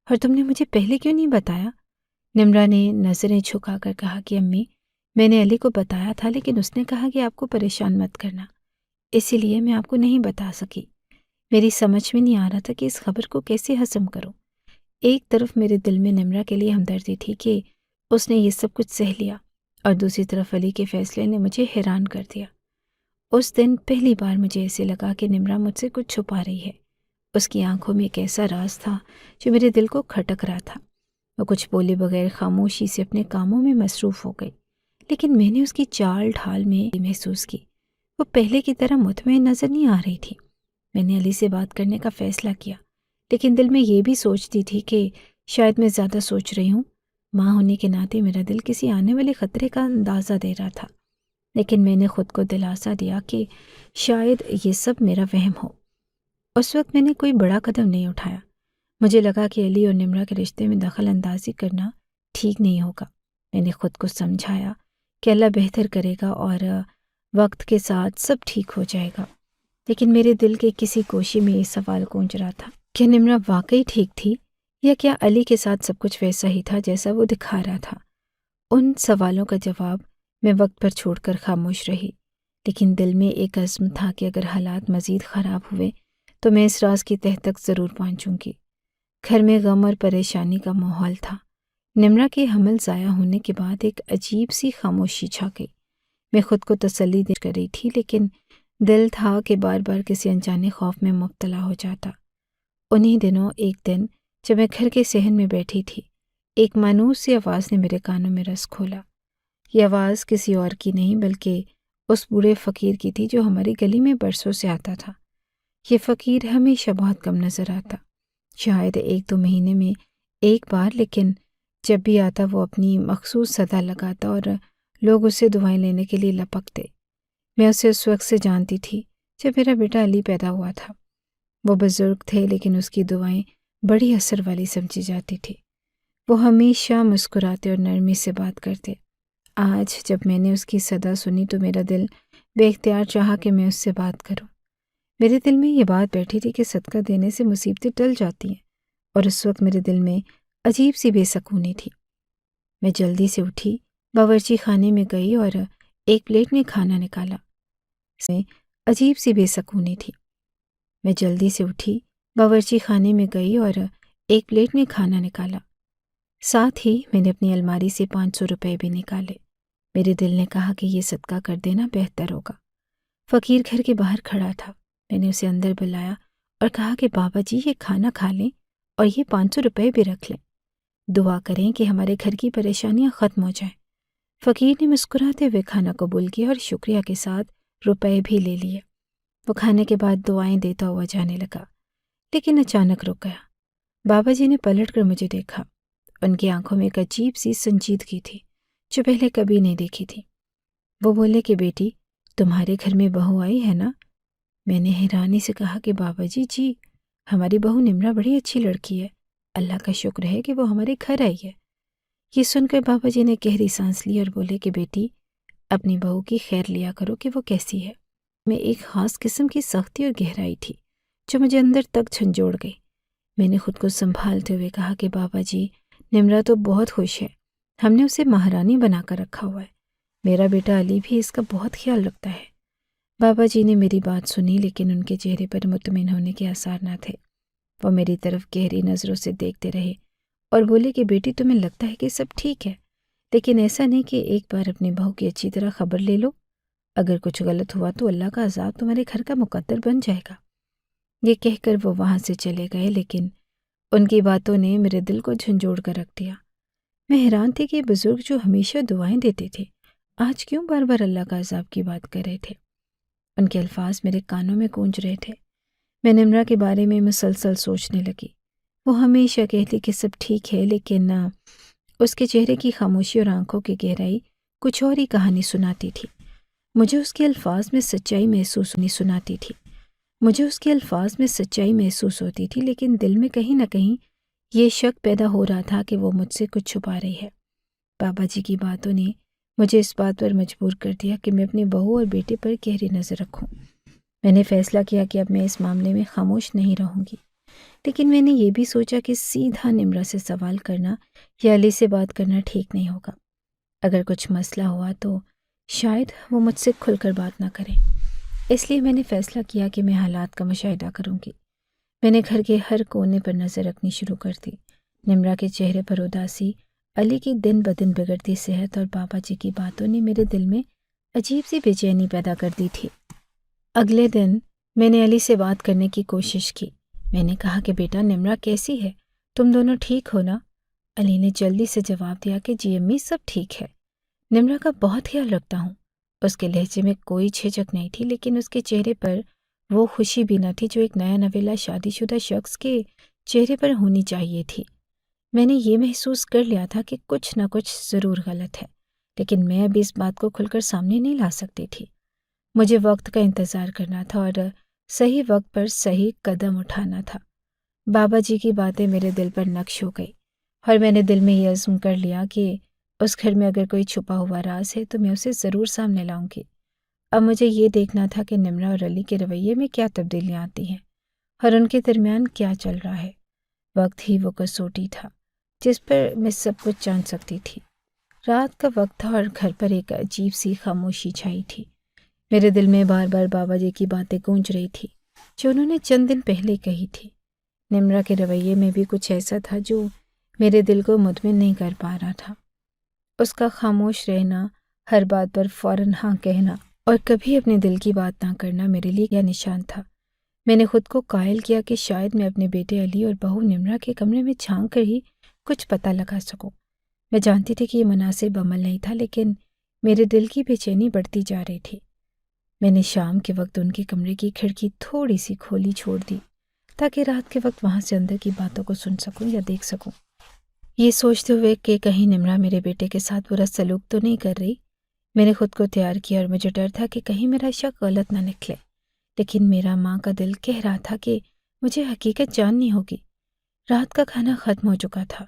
اور تم نے مجھے پہلے کیوں نہیں بتایا؟ نمرا نے نظریں جھکا کر کہا کہ امی، میں نے علی کو بتایا تھا، لیکن اس نے کہا کہ آپ کو پریشان مت کرنا، اسی لیے میں آپ کو نہیں بتا سکی۔ میری سمجھ میں نہیں آ رہا تھا کہ اس خبر کو کیسے ہضم کروں۔ ایک طرف میرے دل میں نمرا کے لیے ہمدردی تھی کہ اس نے یہ سب کچھ سہ لیا، اور دوسری طرف علی کے فیصلے نے مجھے حیران کر دیا۔ اس دن پہلی بار مجھے ایسے لگا کہ نمرا مجھ سے کچھ چھپا رہی ہے۔ اس کی آنکھوں میں ایک ایسا راز تھا جو میرے دل کو کھٹک رہا تھا۔ وہ کچھ بولے بغیر خاموشی سے اپنے کاموں میں مصروف ہو گئی، لیکن میں نے اس کی چال ڈھال میں محسوس کی وہ پہلے کی طرح مطمئن نظر نہیں آ رہی تھی۔ میں نے علی سے بات کرنے کا فیصلہ کیا، لیکن دل میں یہ بھی سوچتی تھی کہ شاید میں زیادہ سوچ رہی ہوں۔ ماں ہونے کے ناطے میرا دل کسی آنے والے خطرے کا اندازہ دے رہا تھا، لیکن میں نے خود کو دلاسا دیا کہ شاید یہ سب میرا وہم ہو۔ اس وقت میں نے کوئی بڑا قدم نہیں اٹھایا۔ مجھے لگا کہ علی اور نمرا کے رشتے میں دخل اندازی کرنا ٹھیک نہیں ہوگا۔ میں نے خود کو سمجھایا کہ اللہ بہتر کرے گا اور وقت کے ساتھ سب ٹھیک ہو جائے گا، لیکن میرے دل کے کسی گوشے میں یہ سوال گونج رہا تھا کہ نمرا واقعی ٹھیک تھی یا کیا علی کے ساتھ سب کچھ ویسا ہی تھا جیسا وہ دکھا رہا تھا۔ ان سوالوں کا جواب میں وقت پر چھوڑ کر خاموش رہی، لیکن دل میں ایک عزم تھا کہ اگر حالات مزید خراب ہوئے تو میں اس راز کی تہ تک ضرور پہنچوں گی۔ گھر میں غم اور پریشانی کا ماحول تھا۔ نمرا کے حمل ضائع ہونے کے بعد ایک عجیب سی خاموشی چھا گئی۔ میں خود کو تسلی دے کر رہی تھی، لیکن دل تھا کہ بار بار کسی انجانے خوف میں مبتلا ہو جاتا۔ انہی دنوں ایک دن جب میں گھر کے صحن میں بیٹھی تھی، ایک مانوس سی آواز نے میرے کانوں میں رس کھولا۔ یہ آواز کسی اور کی نہیں بلکہ اس بوڑھے فقیر کی تھی جو ہماری گلی میں برسوں سے آتا تھا۔ یہ فقیر ہمیشہ بہت کم نظر آتا، شاید 1-2 مہینے میں ایک بار، لیکن جب بھی آتا وہ اپنی مخصوص صدا لگاتا اور لوگ اسے دعائیں لینے کے لیے لپکتے۔ میں اسے اس وقت سے جانتی تھی جب میرا بیٹا علی پیدا ہوا تھا۔ وہ بزرگ تھے، لیکن اس کی دعائیں بڑی اثر والی سمجھی جاتی تھی۔ وہ ہمیشہ مسکراتے اور نرمی سے بات کرتے۔ آج جب میں نے اس کی صدا سنی تو میرا دل بے اختیار چاہا کہ میں اس سے بات کروں۔ میرے دل میں یہ بات بیٹھی تھی کہ صدقہ دینے سے مصیبتیں ٹل جاتی ہیں، اور اس وقت میرے دل میں عجیب سی بے سکونی تھی۔ میں جلدی سے اٹھی، باورچی خانے میں گئی اور ایک پلیٹ میں کھانا نکالا۔ اس میں عجیب سی بے سکونی تھی۔ میں جلدی سے اٹھی، باورچی خانے میں گئی اور ایک پلیٹ میں کھانا نکالا۔ ساتھ ہی میں نے اپنی الماری سے 500 روپے بھی نکالے۔ میرے دل نے کہا کہ یہ صدقہ کر دینا بہتر ہوگا۔ فقیر گھر کے باہر کھڑا تھا۔ میں نے اسے اندر بلایا اور کہا کہ بابا جی یہ کھانا کھا لیں اور یہ 500 روپے بھی رکھ لیں۔ دعا کریں کہ ہمارے گھر کی پریشانیاں ختم ہو جائیں۔ فقیر نے مسکراتے ہوئے کھانا قبول کیا اور شکریہ کے ساتھ روپے بھی لے لیے۔ وہ کھانے کے بعد دعائیں دیتا ہوا جانے لگا، لیکن اچانک رک گیا۔ بابا جی نے پلٹ کر مجھے دیکھا۔ ان کی آنکھوں میں ایک عجیب سی سنجیدگی تھی جو پہلے کبھی نہیں دیکھی تھی۔ وہ بولے کہ بیٹی تمہارے گھر میں بہو آئی ہے نا؟ میں نے حیرانی سے کہا کہ بابا جی ہماری بہو نمرا بڑی اچھی لڑکی ہے، اللہ کا شکر ہے کہ وہ ہمارے گھر آئی ہے۔ یہ سن کر بابا جی نے گہری سانس لی اور بولے کہ بیٹی اپنی بہو کی خیر لیا کرو کہ وہ کیسی ہے۔ میں ایک خاص قسم کی سختی اور گہرائی تھی جو مجھے اندر تک جھنجھوڑ گئی۔ میں نے خود کو سنبھالتے ہوئے کہا کہ بابا جی نمرا تو بہت خوش ہے، ہم نے اسے مہارانی بنا کر رکھا ہوا ہے، میرا بیٹا علی بھی اس کا بہت خیال رکھتا ہے۔ بابا جی نے میری بات سنی لیکن ان کے چہرے پر مطمئن ہونے کے آثار نہ تھے۔ وہ میری طرف گہری نظروں سے دیکھتے رہے اور بولے کہ بیٹی تمہیں لگتا ہے کہ سب ٹھیک ہے، لیکن ایسا نہیں کہ ایک بار اپنی بہو کی اچھی طرح خبر لے لو، اگر کچھ غلط ہوا تو اللہ کا عذاب تمہارے گھر کا مقدر بن جائے گا۔ یہ کہہ کر وہ وہاں سے چلے گئے، لیکن ان کی باتوں نے میرے دل کو جھنجھوڑ کر رکھ دیا۔ میں حیران تھی کہ یہ بزرگ جو ہمیشہ دعائیں دیتے تھے آج کیوں بار بار اللہ کا عذاب کی بات کر رہے تھے۔ ان کے الفاظ میرے کانوں میں گونج رہے تھے۔ میں نمرا کے بارے میں مسلسل سوچنے لگی۔ وہ ہمیشہ کہتی کہ سب ٹھیک ہے، لیکن اس کے چہرے کی خاموشی اور آنکھوں کی گہرائی کچھ اور ہی کہانی سناتی تھی۔ مجھے اس کے الفاظ میں سچائی محسوس ہوتی تھی، لیکن دل میں کہیں نہ کہیں یہ شک پیدا ہو رہا تھا کہ وہ مجھ سے کچھ چھپا رہی ہے۔ بابا جی کی باتوں نے مجھے اس بات پر مجبور کر دیا کہ میں اپنی بہو اور بیٹے پر گہری نظر رکھوں۔ میں نے فیصلہ کیا کہ اب میں اس معاملے میں خاموش نہیں رہوں گی، لیکن میں نے یہ بھی سوچا کہ سیدھا نمرا سے سوال کرنا یا علی سے بات کرنا ٹھیک نہیں ہوگا۔ اگر کچھ مسئلہ ہوا تو شاید وہ مجھ سے کھل کر بات نہ کریں۔ اس لیے میں نے فیصلہ کیا کہ میں حالات کا مشاہدہ کروں گی۔ میں نے گھر کے ہر کونے پر نظر رکھنی شروع کر دی۔ نمرا کے چہرے پر اداسی، علی کی دن بدن بگڑتی صحت اور بابا جی کی باتوں نے میرے دل میں عجیب سی بے چینی پیدا کر دی تھی۔ اگلے دن میں نے علی سے بات کرنے کی کوشش کی۔ میں نے کہا کہ بیٹا نمرا کیسی ہے؟ تم دونوں ٹھیک ہو نا؟ علی نے جلدی سے جواب دیا کہ جی امی سب ٹھیک ہے، نمرا کا بہت خیال رکھتا ہوں۔ اس کے لہجے میں کوئی جھجک نہیں تھی، لیکن اس کے چہرے پر وہ خوشی بھی نہ تھی جو ایک نیا نویلا شادی شدہ شخص کے چہرے پر ہونی چاہیے تھی۔ میں نے یہ محسوس کر لیا تھا کہ کچھ نہ کچھ ضرور غلط ہے، لیکن میں ابھی اس بات کو کھل کر سامنے نہیں لا سکتی تھی۔ مجھے وقت کا انتظار کرنا تھا اور صحیح وقت پر صحیح قدم اٹھانا تھا۔ بابا جی کی باتیں میرے دل پر نقش ہو گئی اور میں نے دل میں یہ عزم کر لیا کہ اس گھر میں اگر کوئی چھپا ہوا راز ہے تو میں اسے ضرور سامنے لاؤں گی۔ اب مجھے یہ دیکھنا تھا کہ نمرا اور علی کے رویے میں کیا تبدیلیاں آتی ہیں اور ان کے درمیان کیا چل رہا ہے۔ وقت ہی وہ کسوٹی تھا جس پر میں سب کچھ جان سکتی تھی۔ رات کا وقت تھا اور گھر پر ایک عجیب سی خاموشی چھائی تھی۔ میرے دل میں بار بار بابا جی کی باتیں گونج رہی تھی جو انہوں نے چند دن پہلے کہی تھی۔ نمرا کے رویے میں بھی کچھ ایسا تھا جو میرے دل کو مطمئن نہیں کر پا رہا تھا۔ اس کا خاموش رہنا، ہر بات پر فوراً ہاں کہنا اور کبھی اپنے دل کی بات نہ کرنا میرے لیے کیا نشان تھا۔ میں نے خود کو قائل کیا کہ شاید میں اپنے بیٹے علی اور بہو نمرا کے کمرے میں جھانک کر ہی کچھ پتہ لگا سکوں۔ میں جانتی تھی کہ یہ مناسب عمل نہیں تھا، لیکن میرے دل کی بے چینی بڑھتی جا رہی تھی۔ میں نے شام کے وقت ان کے کمرے کی کھڑکی تھوڑی سی کھولی چھوڑ دی تاکہ رات کے وقت وہاں سے اندر کی باتوں کو سن سکوں یا دیکھ سکوں، یہ سوچتے ہوئے کہ کہیں نمرا میرے بیٹے کے ساتھ برا سلوک تو نہیں کر رہی۔ میں نے خود کو تیار کیا اور مجھے ڈر تھا کہ کہیں میرا شک غلط نہ نکلے، لیکن میرا ماں کا دل کہہ رہا تھا کہ مجھے حقیقت جاننی ہوگی۔ رات کا کھانا ختم ہو چکا تھا۔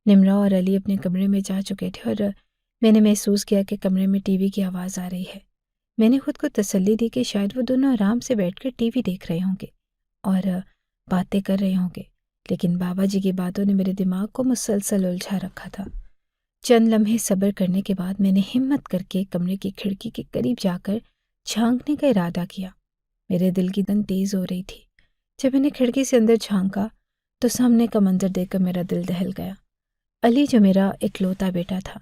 نمرا اور علی اپنے کمرے میں جا چکے تھے اور میں نے محسوس کیا کہ کمرے میں ٹی وی کی آواز آ رہی ہے۔ میں نے خود کو تسلی دی کہ شاید وہ دونوں آرام سے بیٹھ کر ٹی وی دیکھ رہے ہوں گے اور باتیں کر رہے ہوں گے، لیکن بابا جی کی باتوں نے میرے دماغ کو مسلسل الجھا رکھا تھا۔ چند لمحے صبر کرنے کے بعد میں نے ہمت کر کے کمرے کی کھڑکی کے قریب جا کر جھانکنے کا ارادہ کیا۔ میرے دل کی دھڑکن تیز ہو رہی تھی۔ جب میں نے کھڑکی سے اندر جھانکا تو سامنے کا منظر دیکھ کر میرا دل دہل گیا۔ علی جو میرا اکلوتا بیٹا تھا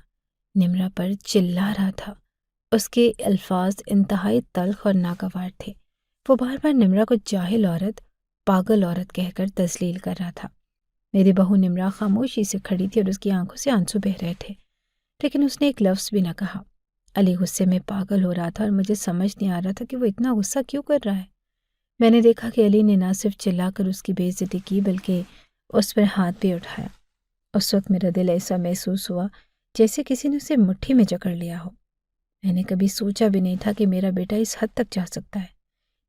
نمرا پر چلا رہا تھا۔ اس کے الفاظ انتہائی تلخ اور ناگوار تھے۔ وہ بار بار نمرا کو جاہل عورت، پاگل عورت کہہ کر تذلیل کر رہا تھا۔ میری بہو نمرا خاموشی سے کھڑی تھی اور اس کی آنکھوں سے آنسو بہہ رہے تھے، لیکن اس نے ایک لفظ بھی نہ کہا۔ علی غصے میں پاگل ہو رہا تھا اور مجھے سمجھ نہیں آ رہا تھا کہ وہ اتنا غصہ کیوں کر رہا ہے۔ میں نے دیکھا کہ علی نے نہ صرف چلا کر اس کی بے عزتی کی بلکہ اس پر ہاتھ بھی اٹھایا۔ اس وقت میرا دل ایسا محسوس ہوا جیسے کسی نے اسے مٹھی میں جکڑ لیا ہو۔ میں نے کبھی سوچا بھی نہیں تھا کہ میرا بیٹا اس حد تک جا سکتا ہے۔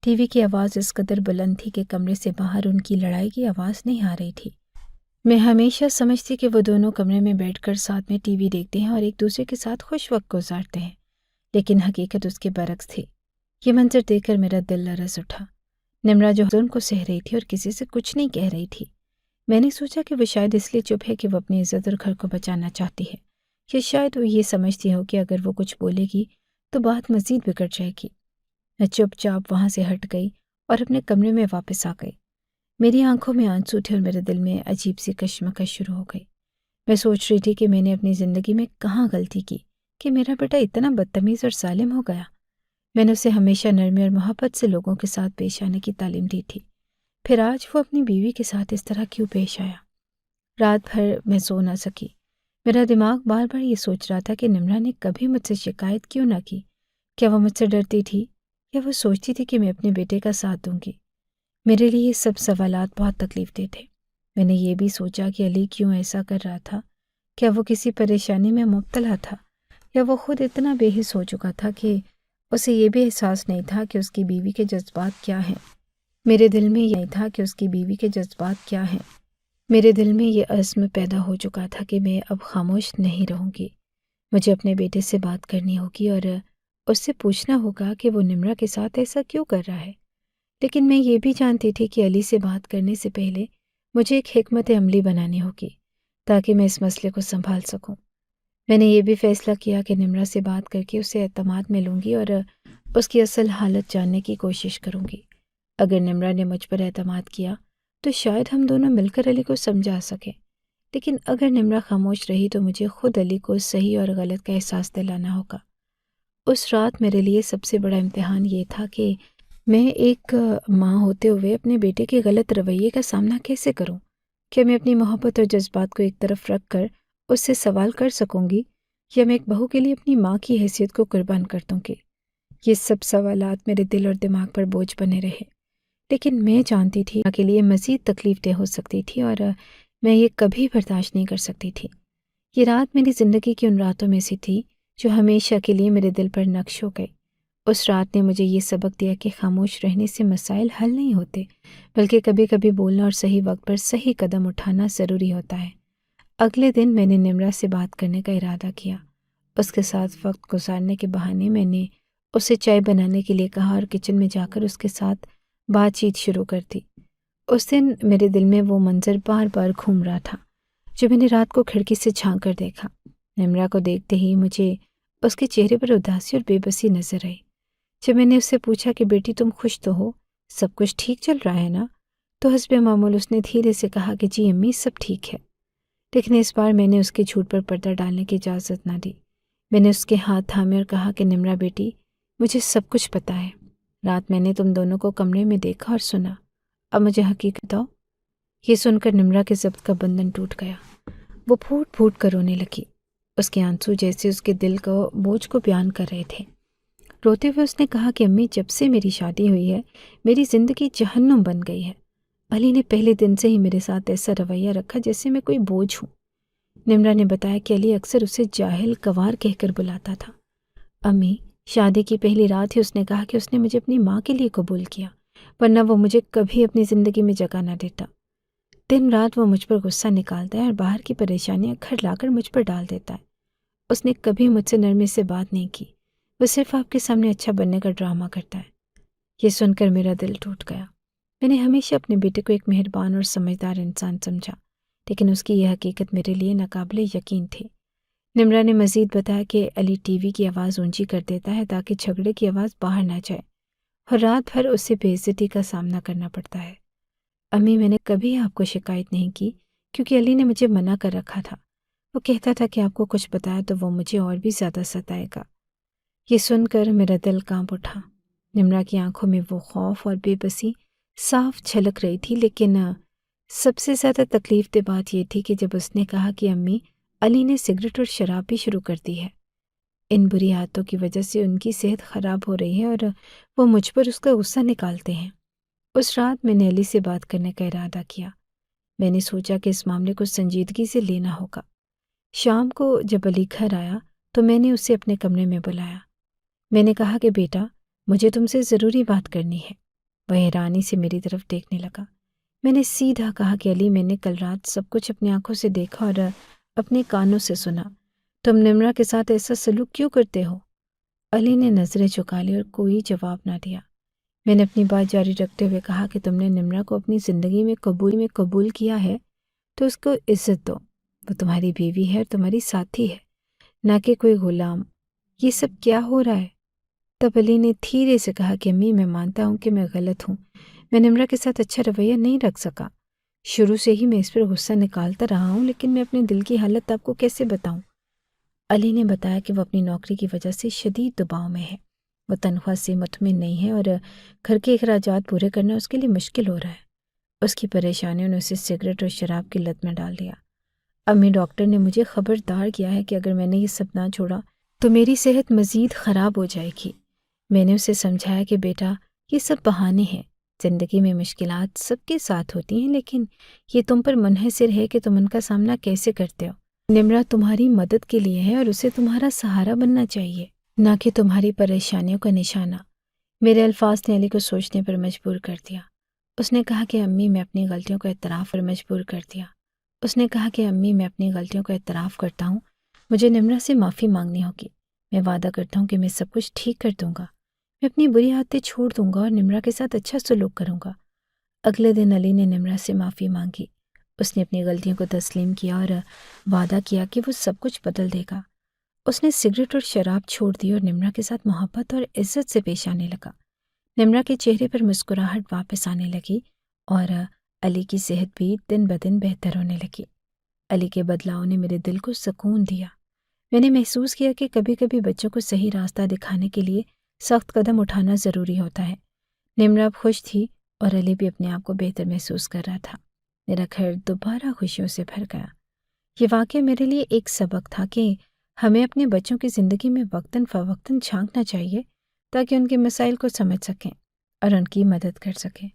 ٹی وی کی آواز اس قدر بلند تھی کہ کمرے سے باہر ان کی لڑائی کی آواز نہیں آ رہی تھی۔ میں ہمیشہ سمجھتی کہ وہ دونوں کمرے میں بیٹھ کر ساتھ میں ٹی وی دیکھتے ہیں اور ایک دوسرے کے ساتھ خوش وقت گزارتے ہیں، لیکن حقیقت اس کے برعکس تھی۔ یہ منظر دیکھ کر میرا دل لرز اٹھا۔ نمرا جو حزن کو سہ رہی تھی اور کسی سے کچھ نہیں کہہ رہی تھی۔ میں نے سوچا کہ وہ شاید اس لیے چپ ہے کہ وہ اپنی عزت اور گھر کو بچانا چاہتی ہے، یا شاید وہ یہ سمجھتی ہو کہ اگر وہ کچھ بولے گی تو بات مزید بگڑ جائے گی۔ میں چپ چاپ وہاں سے ہٹ گئی اور اپنے کمرے میں واپس آ گئی۔ میری آنکھوں میں آنسو تھے اور میرے دل میں عجیب سی کشمکش شروع ہو گئی۔ میں سوچ رہی تھی کہ میں نے اپنی زندگی میں کہاں غلطی کی کہ میرا بیٹا اتنا بدتمیز اور ظالم ہو گیا۔ میں نے اسے ہمیشہ نرمی اور محبت سے لوگوں کے ساتھ پیش آنے کی تعلیم دی تھی، پھر آج وہ اپنی بیوی کے ساتھ اس طرح کیوں پیش آیا؟ رات بھر میں سو نہ سکی۔ میرا دماغ بار بار یہ سوچ رہا تھا کہ نمرا نے کبھی مجھ سے شکایت کیوں نہ کی؟ کیا وہ مجھ سے ڈرتی تھی یا وہ سوچتی تھی کہ میں اپنے بیٹے کا ساتھ دوں گی؟ میرے لیے یہ سب سوالات بہت تکلیف دہ تھے۔ میں نے یہ بھی سوچا کہ علی کیوں ایسا کر رہا تھا؟ کیا وہ کسی پریشانی میں مبتلا تھا، یا وہ خود اتنا بے حس ہو چکا تھا کہ اسے یہ بھی احساس نہیں تھا کہ اس کی بیوی کے جذبات کیا ہیں؟ میرے دل میں یہ نہیں تھا کہ اس کی بیوی کے جذبات کیا ہیں۔ میرے دل میں یہ عزم پیدا ہو چکا تھا کہ میں اب خاموش نہیں رہوں گی۔ مجھے اپنے بیٹے سے بات کرنی ہوگی اور اس سے پوچھنا ہوگا کہ وہ نمرا کے ساتھ ایسا کیوں کر رہا ہے۔ لیکن میں یہ بھی جانتی تھی کہ علی سے بات کرنے سے پہلے مجھے ایک حکمت عملی بنانی ہوگی تاکہ میں اس مسئلے کو سنبھال سکوں۔ میں نے یہ بھی فیصلہ کیا کہ نمرا سے بات کر کے اسے اعتماد میں لوں گی اور اس کی اصل حالت جاننے کی کوشش کروں گی۔ اگر نمرا نے مجھ پر اعتماد کیا تو شاید ہم دونوں مل کر علی کو سمجھا سکیں، لیکن اگر نمرا خاموش رہی تو مجھے خود علی کو صحیح اور غلط کا احساس دلانا ہوگا۔ اس رات میرے لیے سب سے بڑا امتحان یہ تھا کہ میں ایک ماں ہوتے ہوئے اپنے بیٹے کے غلط رویے کا سامنا کیسے کروں؟ کیا میں اپنی محبت اور جذبات کو ایک طرف رکھ کر اس سے سوال کر سکوں گی، یا میں ایک بہو کے لیے اپنی ماں کی حیثیت کو قربان کر دوں گی؟ یہ سب سوالات میرے دل اور دماغ پر بوجھ بنے رہے، لیکن میں جانتی تھی کہ لیے مزید تکلیف دہ ہو سکتی تھی اور میں یہ کبھی برداشت نہیں کر سکتی تھی۔ یہ رات میری زندگی کی ان راتوں میں سے تھی جو ہمیشہ کے لیے میرے دل پر نقش ہو گئی۔ اس رات نے مجھے یہ سبق دیا کہ خاموش رہنے سے مسائل حل نہیں ہوتے، بلکہ کبھی کبھی بولنا اور صحیح وقت پر صحیح قدم اٹھانا ضروری ہوتا ہے۔ اگلے دن میں نے نمرا سے بات کرنے کا ارادہ کیا۔ اس کے ساتھ وقت گزارنے کے بہانے میں نے اسے چائے بنانے کے لیے کہا اور کچن میں جا کر اس کے ساتھ بات چیت شروع کر دی۔ اس دن میرے دل میں وہ منظر بار بار گھوم رہا تھا جو میں نے رات کو کھڑکی سے جھانک کر دیکھا۔ نمرا کو دیکھتے ہی مجھے اس کے چہرے پر اداسی اور بے بسی نظر آئی۔ جب میں نے اس سے پوچھا کہ بیٹی تم خوش تو ہو، سب کچھ ٹھیک چل رہا ہے نا، تو حسب معمول اس نے دھیرے سے کہا کہ جی امی سب ٹھیک ہے۔ لیکن اس بار میں نے اس کے جھوٹ پر پردہ ڈالنے کی اجازت نہ دی۔ میں نے اس کے ہاتھ تھامے اور کہا کہ نمرا بیٹی، مجھے سب کچھ پتہ ہے۔ رات میں نے تم دونوں کو کمرے میں دیکھا اور سنا، اب مجھے حقیقت بتاؤ۔ یہ سن کر نمرا کے ضبط کا بندھن ٹوٹ گیا۔ وہ پھوٹ پھوٹ کر رونے لگی۔ اس کے آنسو جیسے اس کے دل کو بوجھ کو بیان کر رہے تھے۔ روتے ہوئے اس نے کہا کہ امی جب سے میری شادی ہوئی ہے میری زندگی جہنم بن گئی ہے۔ علی نے پہلے دن سے ہی میرے ساتھ ایسا رویہ رکھا جیسے میں کوئی بوجھ ہوں۔ نمرا نے بتایا کہ علی اکثر اسے جاہل کوار کہہ کر بلاتا تھا۔ امی، شادی کی پہلی رات ہی اس نے کہا کہ اس نے مجھے اپنی ماں کے لیے قبول کیا، ورنہ وہ مجھے کبھی اپنی زندگی میں جگہ نہ دیتا۔ دن رات وہ مجھ پر غصہ نکالتا ہے اور باہر کی پریشانیاں گھر لا کر مجھ پر ڈال دیتا ہے۔ اس نے کبھی مجھ سے نرمی سے بات نہیں کی، وہ صرف آپ کے سامنے اچھا بننے کا ڈرامہ کرتا ہے۔ یہ سن کر میرا دل ٹوٹ گیا۔ میں نے ہمیشہ اپنے بیٹے کو ایک مہربان اور سمجھدار انسان سمجھا، لیکن اس کی یہ حقیقت میرے لیے ناقابل یقین تھی۔ نمرا نے مزید بتایا کہ علی ٹی وی کی آواز اونچی کر دیتا ہے تاکہ جھگڑے کی آواز باہر نہ جائے، اور رات بھر اسے بے عزتی کا سامنا کرنا پڑتا ہے۔ امی، میں نے کبھی آپ کو شکایت نہیں کی کیونکہ علی نے مجھے منع کر رکھا تھا۔ وہ کہتا تھا کہ آپ کو کچھ بتایا تو وہ مجھے اور بھی زیادہ ستائے گا۔ یہ سن کر میرا دل کانپ اٹھا۔ نمرا کی آنکھوں میں وہ خوف اور بے بسی صاف جھلک رہی تھی، لیکن سب سے زیادہ تکلیف دہ بات یہ تھی کہ جب اس نے کہا کہ امی، علی نے سگریٹ اور شراب بھی شروع کر دی ہے۔ ان بری عادتوں کی وجہ سے ان کی صحت خراب ہو رہی ہے اور وہ مجھ پر اس کا غصہ نکالتے ہیں۔ اس رات میں نے علی سے بات کرنے کا ارادہ کیا۔ میں نے سوچا کہ اس معاملے کو سنجیدگی سے لینا ہوگا۔ شام کو جب علی گھر آیا تو میں نے اسے اپنے کمرے میں بلایا۔ میں نے کہا کہ بیٹا مجھے تم سے ضروری بات کرنی ہے۔ وہ حیرانی سے میری طرف دیکھنے لگا۔ میں نے سیدھا کہا کہ علی میں نے کل رات سب کچھ اپنی آنکھوں سے دیکھا اور اپنے کانوں سے سنا۔ تم نمرہ کے ساتھ ایسا سلوک کیوں کرتے ہو؟ علی نے نظریں جھکا لی اور کوئی جواب نہ دیا۔ میں نے اپنی بات جاری رکھتے ہوئے کہا کہ تم نے نمرہ کو اپنی زندگی میں قبول کیا ہے تو اس کو عزت دو۔ وہ تمہاری بیوی ہے اور تمہاری ساتھی ہے، نہ کہ کوئی غلام۔ یہ سب کیا ہو رہا ہے؟ تب علی نے دھیرے سے کہا کہ امی میں مانتا ہوں کہ میں غلط ہوں، میں نمرہ کے ساتھ اچھا رویہ نہیں رکھ سکا۔ شروع سے ہی میں اس پر غصہ نکالتا رہا ہوں، لیکن میں اپنے دل کی حالت آپ کو کیسے بتاؤں؟ علی نے بتایا کہ وہ اپنی نوکری کی وجہ سے شدید دباؤ میں ہے، وہ تنخواہ سے مطمئن نہیں ہے اور گھر کے اخراجات پورے کرنا اس کے لیے مشکل ہو رہا ہے۔ اس کی پریشانیوں نے اسے سگریٹ اور شراب کی لت میں ڈال دیا۔ امی ڈاکٹر نے مجھے خبردار کیا ہے کہ اگر میں نے یہ سب نہ چھوڑا تو میری صحت مزید خراب ہو جائے گی۔ میں نے اسے سمجھایا کہ بیٹا یہ سب بہانے ہیں، زندگی میں مشکلات سب کے ساتھ ہوتی ہیں، لیکن یہ تم پر منحصر ہے کہ تم ان کا سامنا کیسے کرتے ہو۔ نمرہ تمہاری مدد کے لیے ہے اور اسے تمہارا سہارا بننا چاہیے، نہ کہ تمہاری پریشانیوں کا نشانہ۔ میرے الفاظ نے علی کو سوچنے پر مجبور کر دیا۔ اس نے کہا کہ امی میں اپنی غلطیوں کا اعتراف کرتا ہوں۔ مجھے نمرہ سے معافی مانگنی ہوگی۔ میں وعدہ کرتا ہوں کہ میں سب کچھ ٹھیک کر دوں گا۔ میں اپنی بری عادتیں چھوڑ دوں گا اور نمرہ کے ساتھ اچھا سلوک کروں گا۔ اگلے دن علی نے نمرہ سے معافی مانگی۔ اس نے اپنی غلطیوں کو تسلیم کیا اور وعدہ کیا کہ وہ سب کچھ بدل دے گا۔ اس نے سگریٹ اور شراب چھوڑ دی اور نمرہ کے ساتھ محبت اور عزت سے پیش آنے لگا۔ نمرہ کے چہرے پر مسکراہٹ واپس آنے لگی اور علی کی صحت بھی دن بدن بہتر ہونے لگی۔ علی کے بدلاؤ نے میرے دل کو سکون دیا۔ میں نے محسوس کیا کہ کبھی کبھی بچوں کو صحیح راستہ دکھانے کے لیے سخت قدم اٹھانا ضروری ہوتا ہے۔ نمرہ اب خوش تھی اور علی بھی اپنے آپ کو بہتر محسوس کر رہا تھا۔ میرا گھر دوبارہ خوشیوں سے بھر گیا۔ یہ واقعہ میرے لیے ایک سبق تھا کہ ہمیں اپنے بچوں کی زندگی میں وقتاً فوقتاً جھانکنا چاہیے تاکہ ان کے مسائل کو سمجھ سکیں اور ان کی مدد کر سکیں۔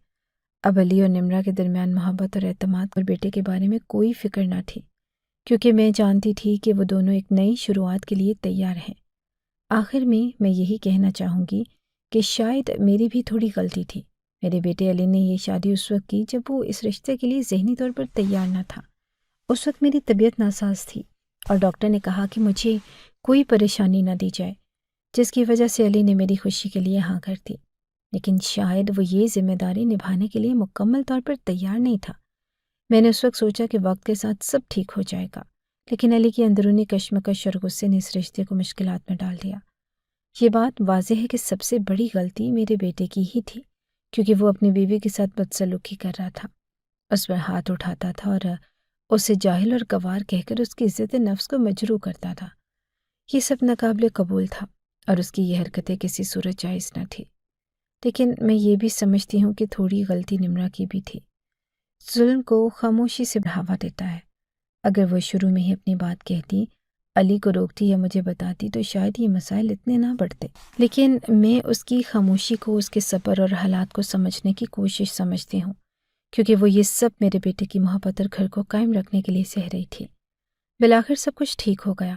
اب علی اور نمرہ کے درمیان محبت اور اعتماد اور بیٹے کے بارے میں کوئی فکر نہ تھی، کیونکہ میں جانتی تھی کہ وہ دونوں ایک نئی شروعات کے لیے تیار ہیں۔ آخر میں یہی کہنا چاہوں گی کہ شاید میری بھی تھوڑی غلطی تھی۔ میرے بیٹے علی نے یہ شادی اس وقت کی جب وہ اس رشتے کے لیے ذہنی طور پر تیار نہ تھا۔ اس وقت میری طبیعت ناساز تھی اور ڈاکٹر نے کہا کہ مجھے کوئی پریشانی نہ دی جائے، جس کی وجہ سے علی نے میری خوشی کے لیے ہاں کر دی۔ لیکن شاید وہ یہ ذمہ داری نبھانے کے لیے مکمل طور پر تیار نہیں تھا۔ میں نے اس وقت سوچا کہ وقت کے ساتھ سب ٹھیک ہو جائے گا، لیکن علی کی اندرونی کشمکش اور غصے نے اس رشتے کو مشکلات میں ڈال دیا۔ یہ بات واضح ہے کہ سب سے بڑی غلطی میرے بیٹے کی ہی تھی، کیونکہ وہ اپنی بیوی کے ساتھ بدسلوکی کر رہا تھا، اس پر ہاتھ اٹھاتا تھا اور اسے جاہل اور گوار کہہ کر اس کی عزت نفس کو مجروح کرتا تھا۔ یہ سب ناقابل قبول تھا اور اس کی یہ حرکتیں کسی صورت جائز نہ تھی۔ لیکن میں یہ بھی سمجھتی ہوں کہ تھوڑی غلطی نمرہ کی بھی تھی۔ ظلم کو خاموشی سے بڑھاوا دیتا ہے۔ اگر وہ شروع میں ہی اپنی بات کہتی، علی کو روکتی یا مجھے بتاتی تو شاید یہ مسائل اتنے نہ بڑھتے۔ لیکن میں اس کی خاموشی کو اس کے صبر اور حالات کو سمجھنے کی کوشش سمجھتی ہوں، کیونکہ وہ یہ سب میرے بیٹے کی محبت اور گھر کو قائم رکھنے کے لیے سہ رہی تھی۔ بالآخر سب کچھ ٹھیک ہو گیا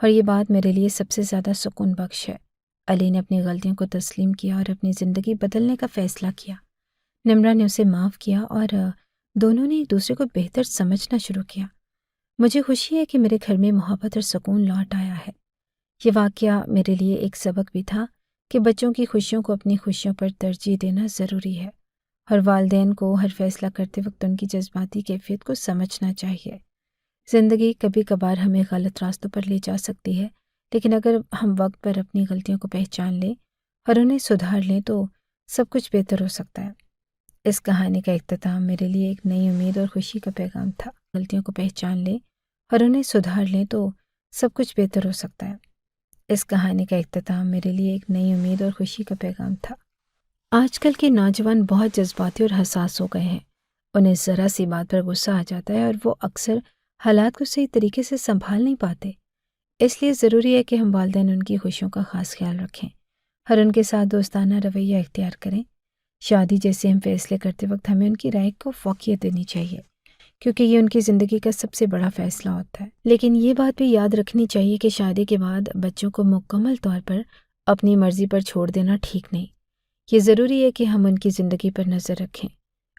اور یہ بات میرے لیے سب سے زیادہ سکون بخش ہے۔ علی نے اپنی غلطیوں کو تسلیم کیا اور اپنی زندگی بدلنے کا فیصلہ کیا۔ نمرہ نے اسے معاف کیا اور دونوں نے ایک دوسرے کو بہتر سمجھنا شروع کیا۔ مجھے خوشی ہے کہ میرے گھر میں محبت اور سکون لوٹ آیا ہے۔ یہ واقعہ میرے لیے ایک سبق بھی تھا کہ بچوں کی خوشیوں کو اپنی خوشیوں پر ترجیح دینا ضروری ہے، اور والدین کو ہر فیصلہ کرتے وقت ان کی جذباتی کیفیت کو سمجھنا چاہیے۔ زندگی کبھی کبھار ہمیں غلط راستوں پر لے جا سکتی ہے، لیکن اگر ہم وقت پر اپنی غلطیوں کو پہچان لیں اور انہیں سدھار لیں تو سب کچھ بہتر ہو سکتا ہے۔ اس کہانی کا اختتام میرے لیے ایک نئی امید اور خوشی کا پیغام تھا۔ غلطیوں کو پہچان لیں اور انہیں سدھار لیں تو سب کچھ بہتر ہو سکتا ہے۔ اس کہانی کا اختتام میرے لیے ایک نئی امید اور خوشی کا پیغام تھا۔ آج کل کے نوجوان بہت جذباتی اور حساس ہو گئے ہیں۔ انہیں ذرا سی بات پر غصہ آ جاتا ہے اور وہ اکثر حالات کو صحیح طریقے سے سنبھال نہیں پاتے۔ اس لیے ضروری ہے کہ ہم والدین ان کی خوشیوں کا خاص خیال رکھیں اور ان کے ساتھ دوستانہ رویہ اختیار کریں۔ شادی جیسے ہم فیصلے کرتے وقت ہمیں ان کی رائے کو فوقیت دینی چاہیے، کیونکہ یہ ان کی زندگی کا سب سے بڑا فیصلہ ہوتا ہے۔ لیکن یہ بات بھی یاد رکھنی چاہیے کہ شادی کے بعد بچوں کو مکمل طور پر اپنی مرضی پر چھوڑ دینا ٹھیک نہیں۔ یہ ضروری ہے کہ ہم ان کی زندگی پر نظر رکھیں،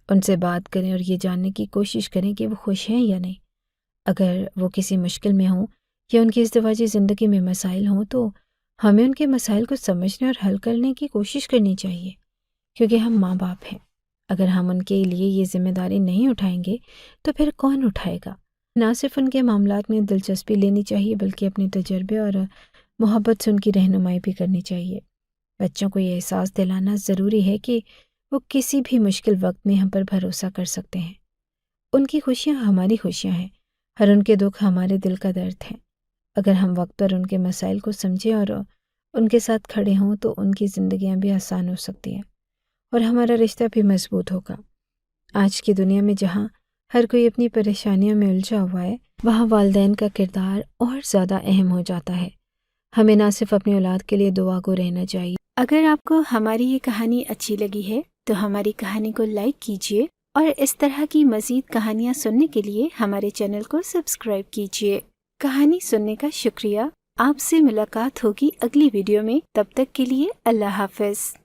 ان سے بات کریں اور یہ جاننے کی کوشش کریں کہ وہ خوش ہیں یا نہیں۔ اگر وہ کسی مشکل میں ہوں یا ان کی ازدواجی زندگی میں مسائل ہوں تو ہمیں ان کے مسائل کو سمجھنے اور حل کرنے کی کوشش کرنی چاہیے، کیونکہ ہم ماں باپ ہیں۔ اگر ہم ان کے لیے یہ ذمہ داری نہیں اٹھائیں گے تو پھر کون اٹھائے گا؟ نہ صرف ان کے معاملات میں دلچسپی لینی چاہیے بلکہ اپنے تجربے اور محبت سے ان کی رہنمائی بھی کرنی چاہیے۔ بچوں کو یہ احساس دلانا ضروری ہے کہ وہ کسی بھی مشکل وقت میں ہم پر بھروسہ کر سکتے ہیں۔ ان کی خوشیاں ہماری خوشیاں ہیں اور ان کے دکھ ہمارے دل کا درد ہیں۔ اگر ہم وقت پر ان کے مسائل کو سمجھیں اور ان کے ساتھ کھڑے ہوں تو ان کی زندگیاں بھی آسان ہو سکتی ہیں اور ہمارا رشتہ بھی مضبوط ہوگا۔ آج کی دنیا میں جہاں ہر کوئی اپنی پریشانیوں میں الجھا ہوا ہے، وہاں والدین کا کردار اور زیادہ اہم ہو جاتا ہے۔ ہمیں نہ صرف اپنی اولاد کے لیے دعا گو رہنا چاہیے۔ اگر آپ کو ہماری یہ کہانی اچھی لگی ہے تو ہماری کہانی کو لائک کیجیے اور اس طرح کی مزید کہانیاں سننے کے لیے ہمارے چینل کو سبسکرائب کیجیے۔ کہانی سننے کا شکریہ۔ آپ سے ملاقات ہوگی اگلی ویڈیو میں، تب تک کے لیے اللہ حافظ۔